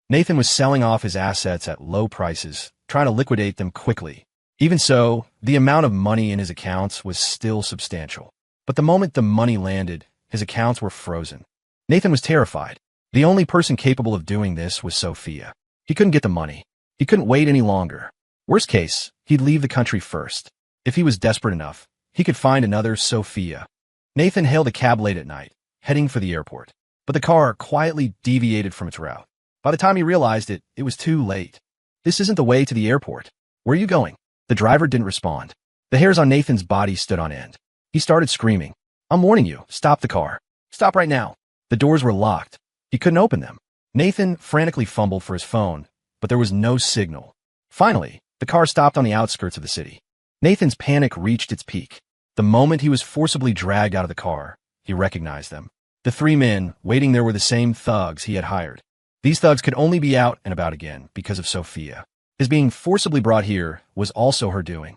Nathan was selling off his assets at low prices, trying to liquidate them quickly. Even so, the amount of money in his accounts was still substantial. But the moment the money landed, his accounts were frozen. Nathan was terrified. The only person capable of doing this was Sophia. He couldn't get the money. He couldn't wait any longer. Worst case, he'd leave the country first. If he was desperate enough, he could find another Sophia. Nathan hailed a cab late at night, heading for the airport. But the car quietly deviated from its route. By the time he realized it, it was too late. This isn't the way to the airport. Where are you going? The driver didn't respond. The hairs on Nathan's body stood on end. He started screaming. I'm warning you, stop the car. Stop right now. The doors were locked. He couldn't open them. Nathan frantically fumbled for his phone, but there was no signal. Finally, the car stopped on the outskirts of the city. Nathan's panic reached its peak. The moment he was forcibly dragged out of the car, he recognized them. The three men waiting there were the same thugs he had hired. These thugs could only be out and about again because of Sophia. His being forcibly brought here was also her doing.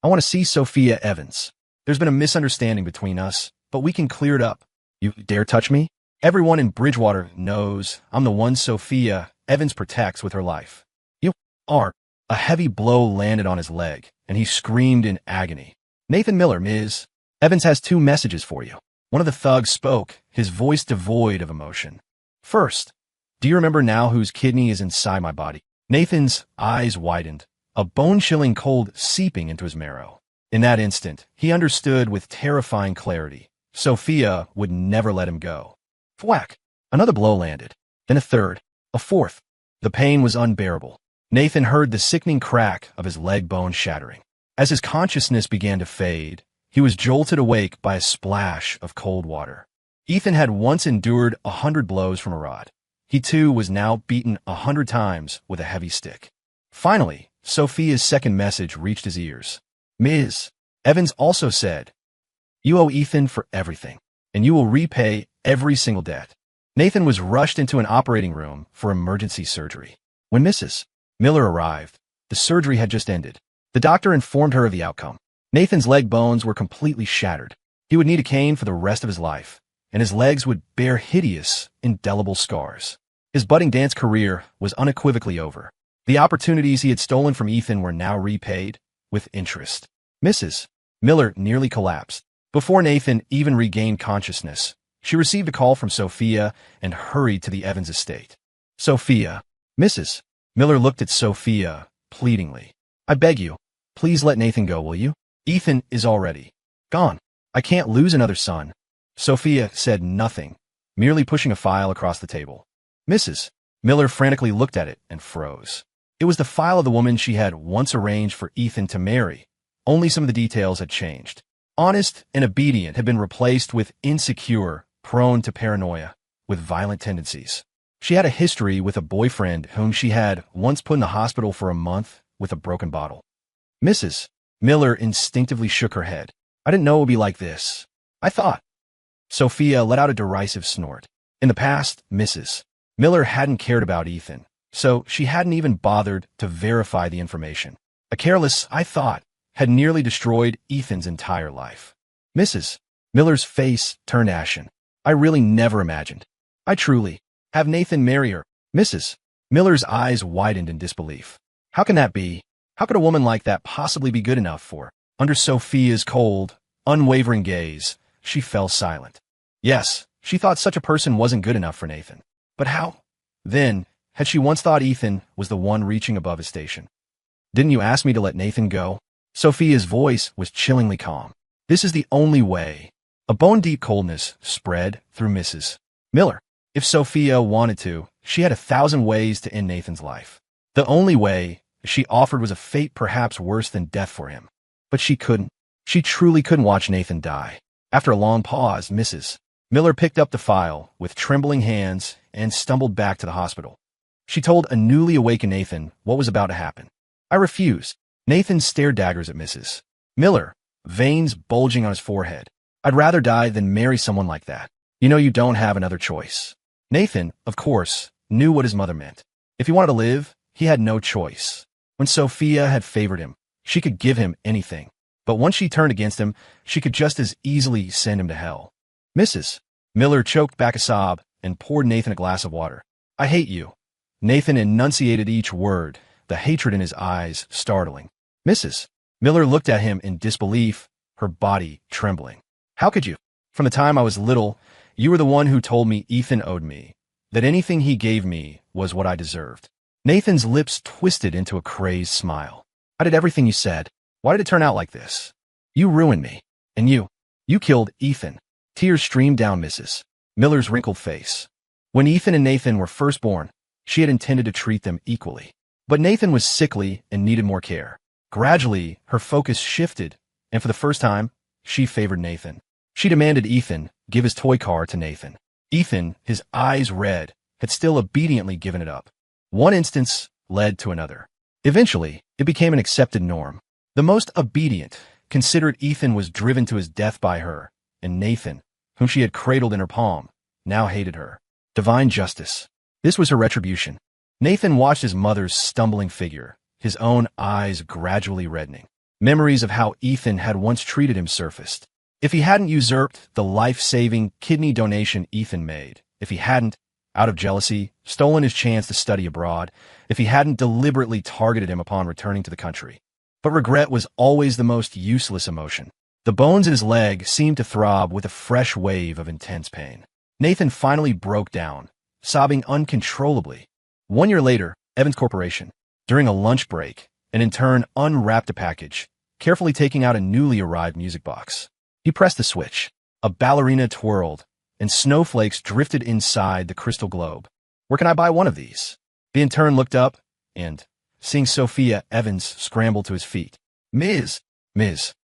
I want to see Sophia Evans. There's been a misunderstanding between us, but we can clear it up. You dare touch me? Everyone in Bridgewater knows I'm the one Sophia Evans protects with her life. You are. A heavy blow landed on his leg, and he screamed in agony. Nathan Miller, Ms. Evans has two messages for you. One of the thugs spoke, his voice devoid of emotion. First, do you remember now whose kidney is inside my body? Nathan's eyes widened, a bone-chilling cold seeping into his marrow. In that instant, he understood with terrifying clarity. Sophia would never let him go. Thwack! Another blow landed, then a third, a fourth. The pain was unbearable. Nathan heard the sickening crack of his leg bone shattering. As his consciousness began to fade, he was jolted awake by a splash of cold water. Ethan had once endured 100 blows from a rod. He too was now beaten 100 times with a heavy stick. Finally, Sophia's second message reached his ears. Ms. Evans also said, you owe Ethan for everything, and you will repay every single debt. Nathan was rushed into an operating room for emergency surgery. When Mrs. Miller arrived, the surgery had just ended. The doctor informed her of the outcome. Nathan's leg bones were completely shattered. He would need a cane for the rest of his life, and his legs would bear hideous, indelible scars. His budding dance career was unequivocally over. The opportunities he had stolen from Ethan were now repaid with interest. Mrs. Miller nearly collapsed. Before Nathan even regained consciousness, she received a call from Sophia and hurried to the Evans estate. Sophia. Mrs. Miller looked at Sophia pleadingly. I beg you, please let Nathan go, will you? Ethan is already gone. I can't lose another son. Sophia said nothing, merely pushing a file across the table. Mrs. Miller frantically looked at it and froze. It was the file of the woman she had once arranged for Ethan to marry. Only some of the details had changed. Honest and obedient had been replaced with insecure, prone to paranoia, with violent tendencies. She had a history with a boyfriend whom she had once put in the hospital for a month with a broken bottle. Mrs. Miller instinctively shook her head. I didn't know it would be like this. I thought. Sophia let out a derisive snort. In the past, Mrs. Miller hadn't cared about Ethan, so she hadn't even bothered to verify the information. A careless, I thought, had nearly destroyed Ethan's entire life. Mrs. Miller's face turned ashen. I really never imagined. I truly have Nathan marry her. Mrs. Miller's eyes widened in disbelief. How can that be? How could a woman like that possibly be good enough for? Under Sophia's cold, unwavering gaze, she fell silent. Yes, she thought such a person wasn't good enough for Nathan. But how? Then, had she once thought Ethan was the one reaching above his station? Didn't you ask me to let Nathan go? Sophia's voice was chillingly calm. This is the only way. A bone-deep coldness spread through Mrs. Miller. If Sophia wanted to, she had 1,000 ways to end Nathan's life. The only way she offered was a fate perhaps worse than death for him. But she couldn't. She truly couldn't watch Nathan die. After a long pause, Mrs. Miller picked up the file with trembling hands and stumbled back to the hospital. She told a newly awakened Nathan what was about to happen. I refuse. Nathan stared daggers at Mrs. Miller, veins bulging on his forehead. I'd rather die than marry someone like that. You know you don't have another choice. Nathan, of course, knew what his mother meant. If he wanted to live, he had no choice. When Sophia had favored him, she could give him anything. But once she turned against him, she could just as easily send him to hell. Mrs. Miller choked back a sob and poured Nathan a glass of water. I hate you. Nathan enunciated each word, the hatred in his eyes startling. Mrs. Miller looked at him in disbelief, her body trembling. How could you? From the time I was little, you were the one who told me Ethan owed me, that anything he gave me was what I deserved. Nathan's lips twisted into a crazed smile. I did everything you said. Why did it turn out like this? You ruined me. And you killed Ethan. Tears streamed down Mrs. Miller's wrinkled face. When Ethan and Nathan were first born, she had intended to treat them equally. But Nathan was sickly and needed more care. Gradually, her focus shifted, and for the first time, she favored Nathan. She demanded Ethan give his toy car to Nathan. Ethan, his eyes red, had still obediently given it up. One instance led to another. Eventually, it became an accepted norm. The most obedient, considerate Ethan was driven to his death by her, and Nathan, whom she had cradled in her palm, now hated her. Divine justice. This was her retribution. Nathan watched his mother's stumbling figure, his own eyes gradually reddening. Memories of how Ethan had once treated him surfaced. If he hadn't usurped the life-saving kidney donation Ethan made, if he hadn't, out of jealousy, stolen his chance to study abroad, if he hadn't deliberately targeted him upon returning to the country. But regret was always the most useless emotion. The bones in his leg seemed to throb with a fresh wave of intense pain. Nathan finally broke down, sobbing uncontrollably. 1 year later, Evans Corporation, during a lunch break, an intern unwrapped a package, carefully taking out a newly arrived music box. He pressed the switch. A ballerina twirled, and snowflakes drifted inside the crystal globe. Where can I buy one of these? The intern looked up, and, seeing Sophia, Evans scrambled to his feet. Ms.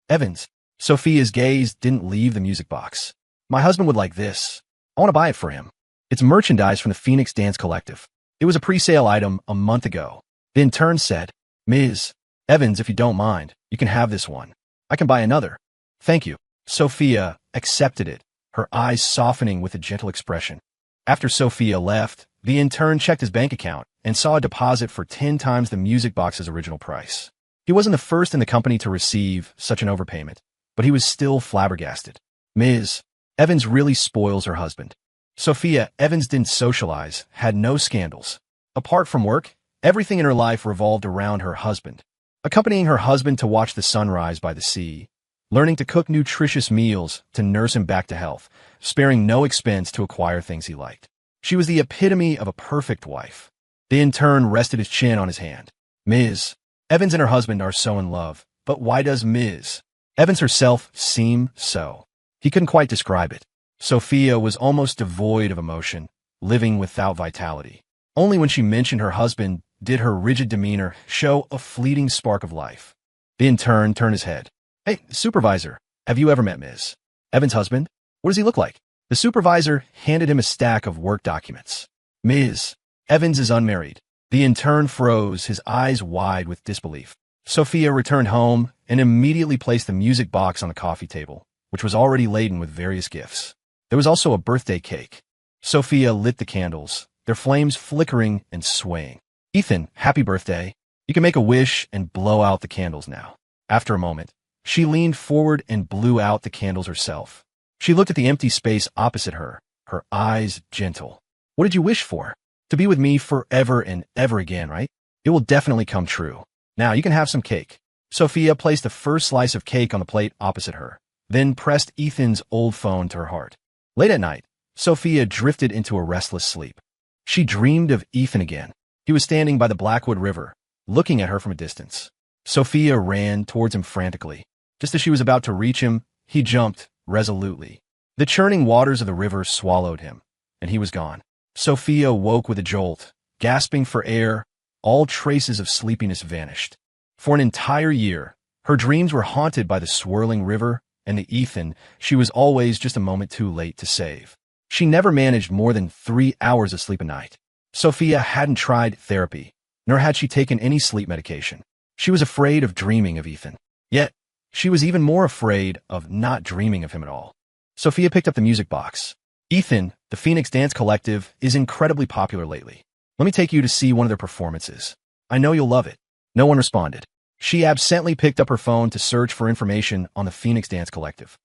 Evans. Sophia's gaze didn't leave the music box. My husband would like this. I want to buy it for him. It's merchandise from the Phoenix Dance Collective. It was a pre-sale item a month ago. The intern said, Ms. Evans, if you don't mind, you can have this one. I can buy another. Thank you. Sophia accepted it, her eyes softening with a gentle expression. After Sophia left, the intern checked his bank account and saw a deposit for 10 times the music box's original price. He wasn't the first in the company to receive such an overpayment, but he was still flabbergasted. Ms. Evans really spoils her husband. Sophia Evans didn't socialize, had no scandals. Apart from work, everything in her life revolved around her husband. Accompanying her husband to watch the sunrise by the sea, learning to cook nutritious meals to nurse him back to health, sparing no expense to acquire things he liked. She was the epitome of a perfect wife. The intern rested his chin on his hand. Ms. Evans and her husband are so in love, but why does Ms. Evans herself seem so? He couldn't quite describe it. Sophia was almost devoid of emotion, living without vitality. Only when she mentioned her husband did her rigid demeanor show a fleeting spark of life. The intern turned his head. Hey, supervisor, have you ever met Ms. Evans' husband? What does he look like? The supervisor handed him a stack of work documents. Ms. Evans is unmarried. The intern froze, his eyes wide with disbelief. Sophia returned home and immediately placed the music box on the coffee table, which was already laden with various gifts. There was also a birthday cake. Sophia lit the candles, their flames flickering and swaying. Ethan, happy birthday. You can make a wish and blow out the candles now. After a moment, she leaned forward and blew out the candles herself. She looked at the empty space opposite her, her eyes gentle. What did you wish for? To be with me forever and ever again, right? It will definitely come true. Now you can have some cake. Sophia placed the first slice of cake on the plate opposite her, then pressed Ethan's old phone to her heart. Late at night, Sophia drifted into a restless sleep. She dreamed of Ethan again. He was standing by the Blackwood River, looking at her from a distance. Sophia ran towards him frantically. Just as she was about to reach him, he jumped, resolutely. The churning waters of the river swallowed him, and he was gone. Sophia woke with a jolt, gasping for air. All traces of sleepiness vanished. For an entire year, her dreams were haunted by the swirling river and the Ethan she was always just a moment too late to save. She never managed more than 3 hours of sleep a night. Sophia hadn't tried therapy, nor had she taken any sleep medication. She was afraid of dreaming of Ethan. Yet, she was even more afraid of not dreaming of him at all. Sophia picked up the music box. Ethan, the Phoenix Dance Collective, is incredibly popular lately. Let me take you to see one of their performances. I know you'll love it. No one responded. She absently picked up her phone to search for information on the Phoenix Dance Collective.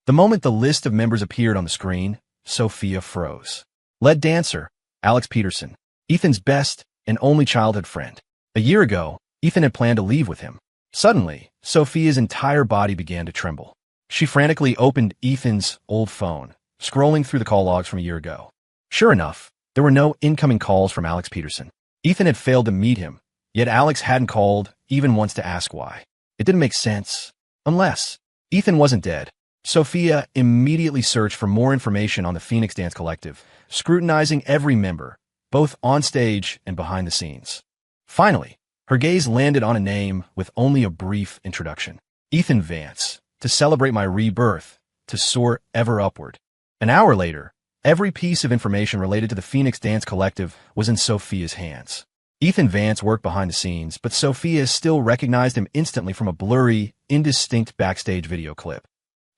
The moment the list of members appeared on the screen, Sophia froze. Lead dancer, Alex Peterson, Ethan's best and only childhood friend. A year ago, Ethan had planned to leave with him. Suddenly, Sophia's entire body began to tremble. She frantically opened Ethan's old phone, scrolling through the call logs from a year ago. Sure enough, there were no incoming calls from Alex Peterson. Ethan had failed to meet him, yet Alex hadn't called even once to ask why. It didn't make sense. Unless Ethan wasn't dead. Sophia immediately searched for more information on the Phoenix Dance Collective, scrutinizing every member, both on stage and behind the scenes. Finally, her gaze landed on a name with only a brief introduction. Ethan Vance, to celebrate my rebirth, to soar ever upward. An hour later, every piece of information related to the Phoenix Dance Collective was in Sophia's hands. Ethan Vance worked behind the scenes, but Sophia still recognized him instantly from a blurry, indistinct backstage video clip.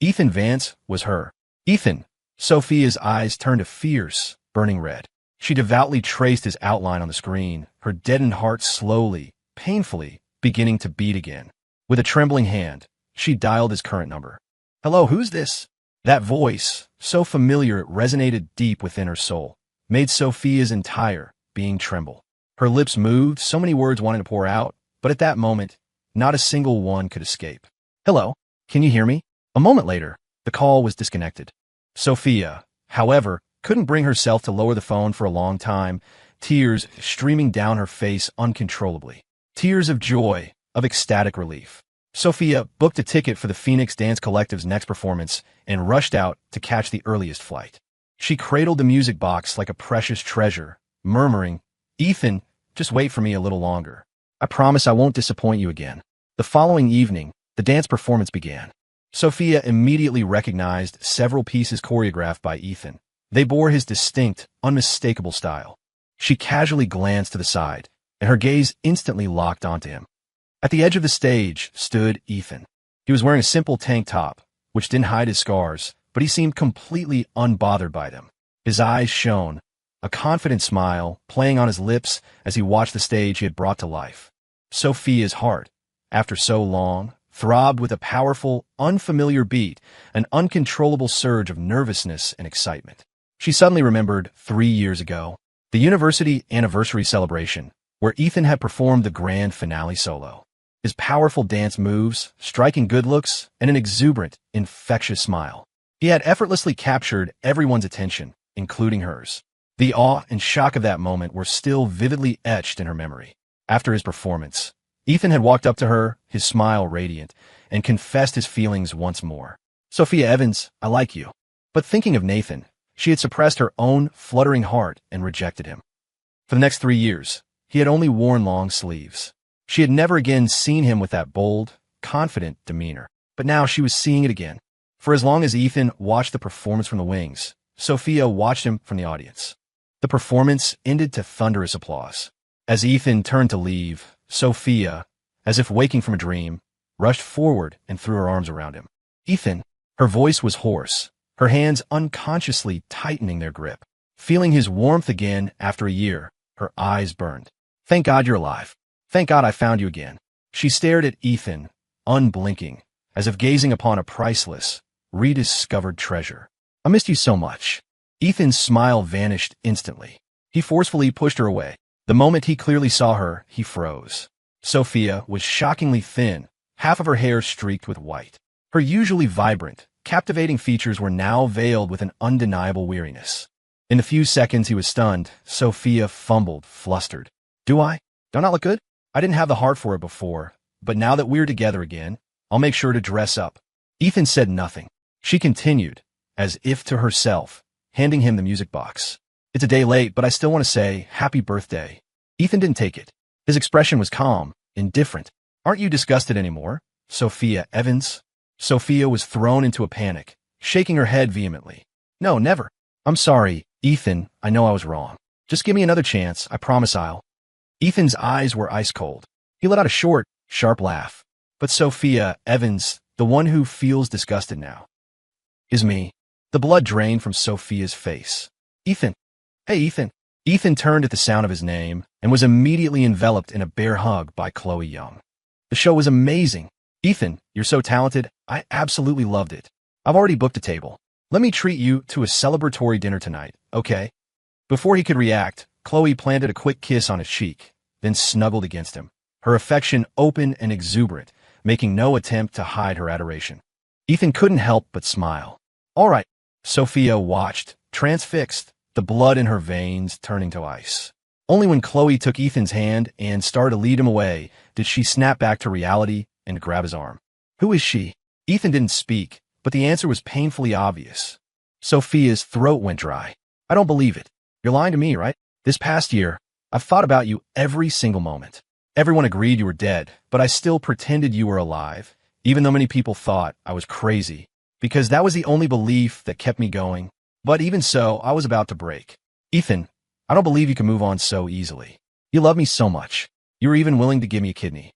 Ethan Vance was her. Ethan. Sophia's eyes turned a fierce, burning red. She devoutly traced his outline on the screen, her deadened heart slowly, painfully, beginning to beat again. With a trembling hand, she dialed his current number. Hello, who's this? That voice, so familiar it resonated deep within her soul, made Sophia's entire being tremble. Her lips moved, so many words wanted to pour out, but at that moment, not a single one could escape. Hello, can you hear me? A moment later, the call was disconnected. Sophia, however, couldn't bring herself to lower the phone for a long time, tears streaming down her face uncontrollably. Tears of joy, of ecstatic relief. Sophia booked a ticket for the Phoenix Dance Collective's next performance and rushed out to catch the earliest flight. She cradled the music box like a precious treasure, murmuring, Ethan, just wait for me a little longer. I promise I won't disappoint you again. The following evening, the dance performance began. Sophia immediately recognized several pieces choreographed by Ethan. They bore his distinct, unmistakable style. She casually glanced to the side, and her gaze instantly locked onto him. At the edge of the stage stood Ethan. He was wearing a simple tank top, which didn't hide his scars, but he seemed completely unbothered by them. His eyes shone, a confident smile playing on his lips as he watched the stage he had brought to life. Sophia's heart, after so long, throbbed with a powerful, unfamiliar beat, an uncontrollable surge of nervousness and excitement. She suddenly remembered 3 years ago, the university anniversary celebration, where Ethan had performed the grand finale solo. His powerful dance moves, striking good looks, and an exuberant, infectious smile. He had effortlessly captured everyone's attention, including hers. The awe and shock of that moment were still vividly etched in her memory. After his performance, Ethan had walked up to her, his smile radiant, and confessed his feelings once more. Sophia Evans, I like you. But thinking of Nathan, she had suppressed her own fluttering heart and rejected him. For the next 3 years, he had only worn long sleeves. She had never again seen him with that bold, confident demeanor. But now she was seeing it again. For as long as Ethan watched the performance from the wings, Sophia watched him from the audience. The performance ended to thunderous applause. As Ethan turned to leave, Sophia, as if waking from a dream, rushed forward and threw her arms around him. Ethan, her voice was hoarse, her hands unconsciously tightening their grip. Feeling his warmth again after a year, her eyes burned. Thank God you're alive. Thank God I found you again. She stared at Ethan, unblinking, as if gazing upon a priceless, rediscovered treasure. I missed you so much. Ethan's smile vanished instantly. He forcefully pushed her away. The moment he clearly saw her, he froze. Sophia was shockingly thin, half of her hair streaked with white. Her usually vibrant, captivating features were now veiled with an undeniable weariness. In the few seconds he was stunned, Sophia fumbled, flustered. Do I not look good? I didn't have the heart for it before, but now that we're together again, I'll make sure to dress up. Ethan said nothing. She continued, as if to herself, handing him the music box. It's a day late, but I still want to say happy birthday. Ethan didn't take it. His expression was calm, indifferent. Aren't you disgusted anymore, Sophia Evans? Sophia was thrown into a panic, shaking her head vehemently. No, never. I'm sorry, Ethan, I know I was wrong. Just give me another chance, I promise I'll. Ethan's eyes were ice cold. He let out a short, sharp laugh. But Sophia Evans, the one who feels disgusted now, is me. The blood drained from Sophia's face. Ethan. Hey, Ethan. Ethan turned at the sound of his name and was immediately enveloped in a bear hug by Chloe Young. The show was amazing. Ethan, you're so talented. I absolutely loved it. I've already booked a table. Let me treat you to a celebratory dinner tonight, okay? Before he could react, Chloe planted a quick kiss on his cheek, then snuggled against him, her affection open and exuberant, making no attempt to hide her adoration. Ethan couldn't help but smile. All right, Sophia watched, transfixed, the blood in her veins turning to ice. Only when Chloe took Ethan's hand and started to lead him away did she snap back to reality and grab his arm. Who is she? Ethan didn't speak, but the answer was painfully obvious. Sophia's throat went dry. I don't believe it. You're lying to me, right? This past year, I've thought about you every single moment. Everyone agreed you were dead, but I still pretended you were alive, even though many people thought I was crazy, because that was the only belief that kept me going. But even so, I was about to break. Ethan, I don't believe you can move on so easily. You love me so much. You were even willing to give me a kidney.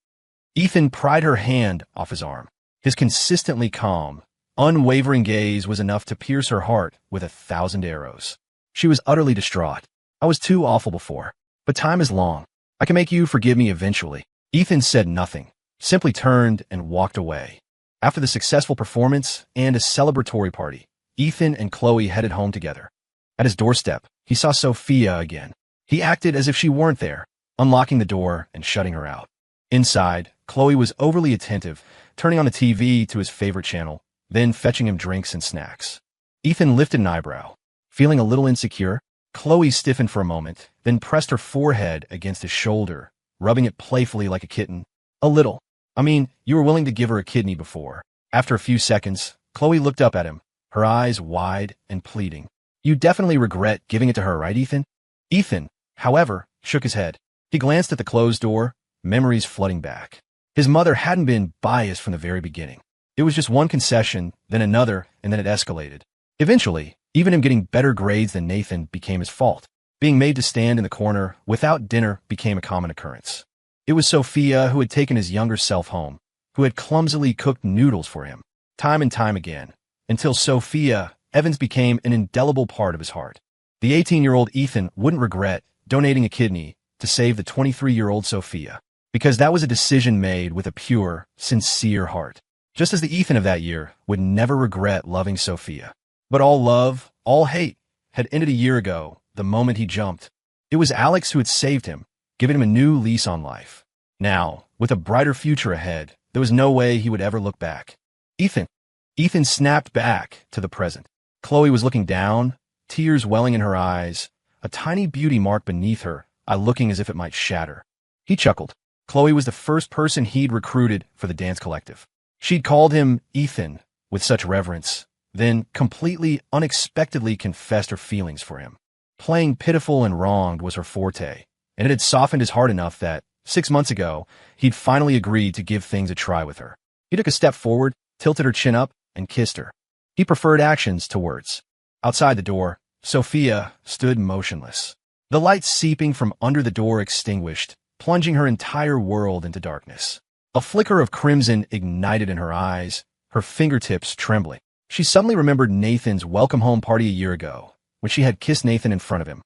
Ethan pried her hand off his arm. His consistently calm, unwavering gaze was enough to pierce her heart with 1,000 arrows. She was utterly distraught. I was too awful before, but time is long. I can make you forgive me eventually. Ethan said nothing, simply turned and walked away. After the successful performance and a celebratory party, Ethan and Chloe headed home together. At his doorstep, he saw Sophia again. He acted as if she weren't there, unlocking the door and shutting her out. Inside, Chloe was overly attentive, turning on the TV to his favorite channel, then fetching him drinks and snacks. Ethan lifted an eyebrow. Feeling a little insecure, Chloe stiffened for a moment, then pressed her forehead against his shoulder, rubbing it playfully like a kitten. A little. I mean, you were willing to give her a kidney before. After a few seconds, Chloe looked up at him, her eyes wide and pleading. You definitely regret giving it to her, right, Ethan? Ethan, however, shook his head. He glanced at the closed door, memories flooding back. His mother hadn't been biased from the very beginning. It was just one concession, then another, and then it escalated. Eventually, even him getting better grades than Nathan became his fault. Being made to stand in the corner without dinner became a common occurrence. It was Sophia who had taken his younger self home, who had clumsily cooked noodles for him, time and time again, until Sophia Evans became an indelible part of his heart. The 18-year-old Ethan wouldn't regret donating a kidney to save the 23-year-old Sophia, because that was a decision made with a pure, sincere heart. Just as the Ethan of that year would never regret loving Sophia. But all love, all hate, had ended a year ago, the moment he jumped. It was Alex who had saved him, giving him a new lease on life. Now, with a brighter future ahead, there was no way he would ever look back. Ethan. Ethan snapped back to the present. Chloe was looking down, tears welling in her eyes, a tiny beauty mark beneath her, eye looking as if it might shatter. He chuckled. Chloe was the first person he'd recruited for the dance collective. She'd called him Ethan with such reverence, then completely unexpectedly confessed her feelings for him. Playing pitiful and wronged was her forte, and it had softened his heart enough that, 6 months ago, he'd finally agreed to give things a try with her. He took a step forward, tilted her chin up, and kissed her. He preferred actions to words. Outside the door, Sophia stood motionless. The light seeping from under the door extinguished, plunging her entire world into darkness. A flicker of crimson ignited in her eyes, her fingertips trembling. She suddenly remembered Nathan's welcome home party a year ago, when she had kissed Nathan in front of him.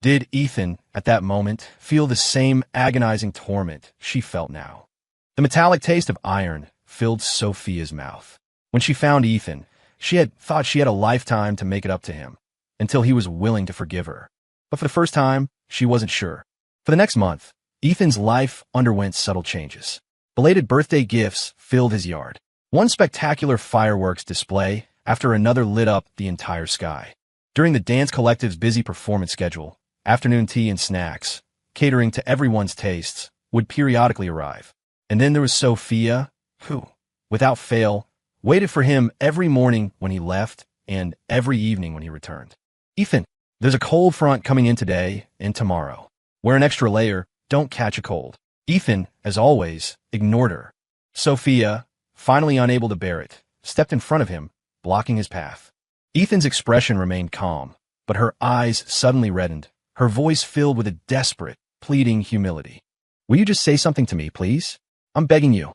Did Ethan, at that moment, feel the same agonizing torment she felt now? The metallic taste of iron filled Sophia's mouth. When she found Ethan, she had thought she had a lifetime to make it up to him, until he was willing to forgive her. But for the first time, she wasn't sure. For the next month, Ethan's life underwent subtle changes. Belated birthday gifts filled his yard. One spectacular fireworks display after another lit up the entire sky. During the dance collective's busy performance schedule, afternoon tea and snacks, catering to everyone's tastes, would periodically arrive. And then there was Sophia, who, without fail, waited for him every morning when he left and every evening when he returned. Ethan, there's a cold front coming in today and tomorrow. Wear an extra layer, don't catch a cold. Ethan, as always, ignored her. Sophia, finally unable to bear it, stepped in front of him, blocking his path. Ethan's expression remained calm, but her eyes suddenly reddened, her voice filled with a desperate, pleading humility. Will you just say something to me, please? I'm begging you.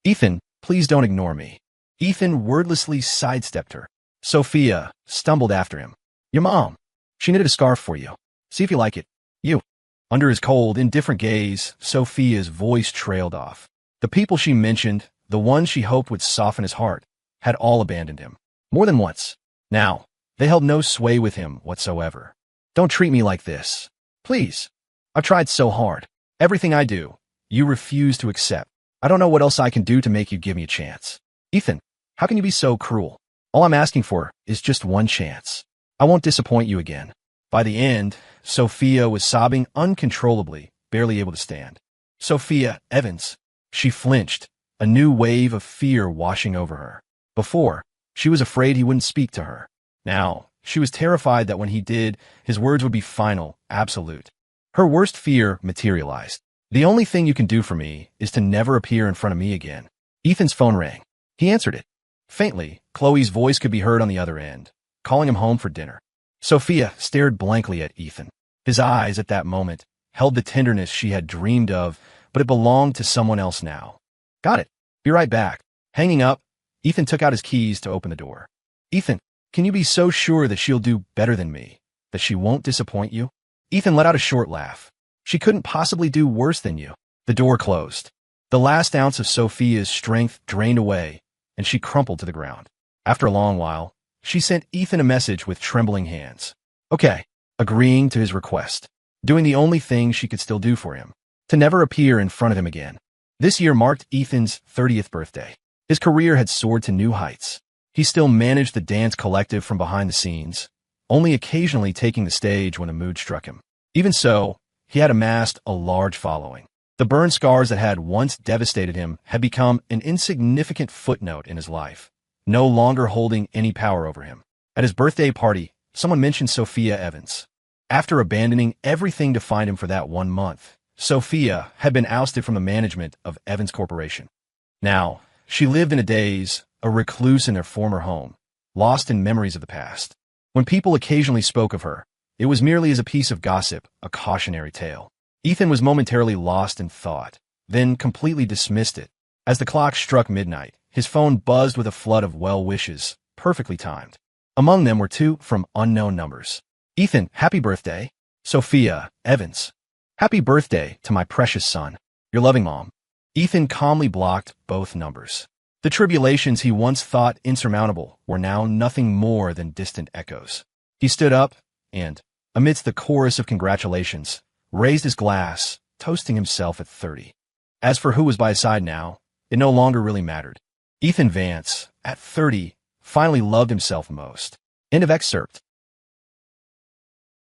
Ethan, please don't ignore me. Ethan wordlessly sidestepped her. Sophia stumbled after him. Your mom. She knitted a scarf for you. See if you like it. You. Under his cold, indifferent gaze, Sophia's voice trailed off. The people she mentioned, the ones she hoped would soften his heart, had all abandoned him. More than once. Now, they held no sway with him whatsoever. Don't treat me like this. Please. I've tried so hard. Everything I do, you refuse to accept. I don't know what else I can do to make you give me a chance. Ethan, how can you be so cruel? All I'm asking for is just one chance. I won't disappoint you again. By the end, Sophia was sobbing uncontrollably, barely able to stand. Sophia Evans. She flinched, a new wave of fear washing over her. Before, she was afraid he wouldn't speak to her. Now, she was terrified that when he did, his words would be final, absolute. Her worst fear materialized. The only thing you can do for me is to never appear in front of me again. Ethan's phone rang. He answered it. Faintly, Chloe's voice could be heard on the other end, calling him home for dinner. Sophia stared blankly at Ethan. His eyes, at that moment, held the tenderness she had dreamed of, but it belonged to someone else now. Got it. Be right back. Hanging up, Ethan took out his keys to open the door. Ethan, can you be so sure that she'll do better than me, that she won't disappoint you? Ethan let out a short laugh. She couldn't possibly do worse than you. The door closed. The last ounce of Sophia's strength drained away, and she crumpled to the ground. After a long while, she sent Ethan a message with trembling hands. Okay, agreeing to his request, doing the only thing she could still do for him, to never appear in front of him again. This year marked Ethan's 30th birthday. His career had soared to new heights. He still managed the dance collective from behind the scenes, only occasionally taking the stage when a mood struck him. Even so, he had amassed a large following. The burn scars that had once devastated him had become an insignificant footnote in his life, no longer holding any power over him. At his birthday party, someone mentioned Sophia Evans. After abandoning everything to find him for that 1 month, Sophia had been ousted from the management of Evans Corporation. Now, she lived in a daze, a recluse in their former home, lost in memories of the past. When people occasionally spoke of her, it was merely as a piece of gossip, a cautionary tale. Ethan was momentarily lost in thought, then completely dismissed it. As the clock struck midnight, his phone buzzed with a flood of well wishes, perfectly timed. Among them were 2 from unknown numbers. Ethan, happy birthday. Sophia Evans. Happy birthday to my precious son. Your loving mom. Ethan calmly blocked both numbers. The tribulations he once thought insurmountable were now nothing more than distant echoes. He stood up and, amidst the chorus of congratulations, raised his glass, toasting himself at 30. As for who was by his side now, it no longer really mattered. Ethan Vance, at 30, finally loved himself most. End of excerpt.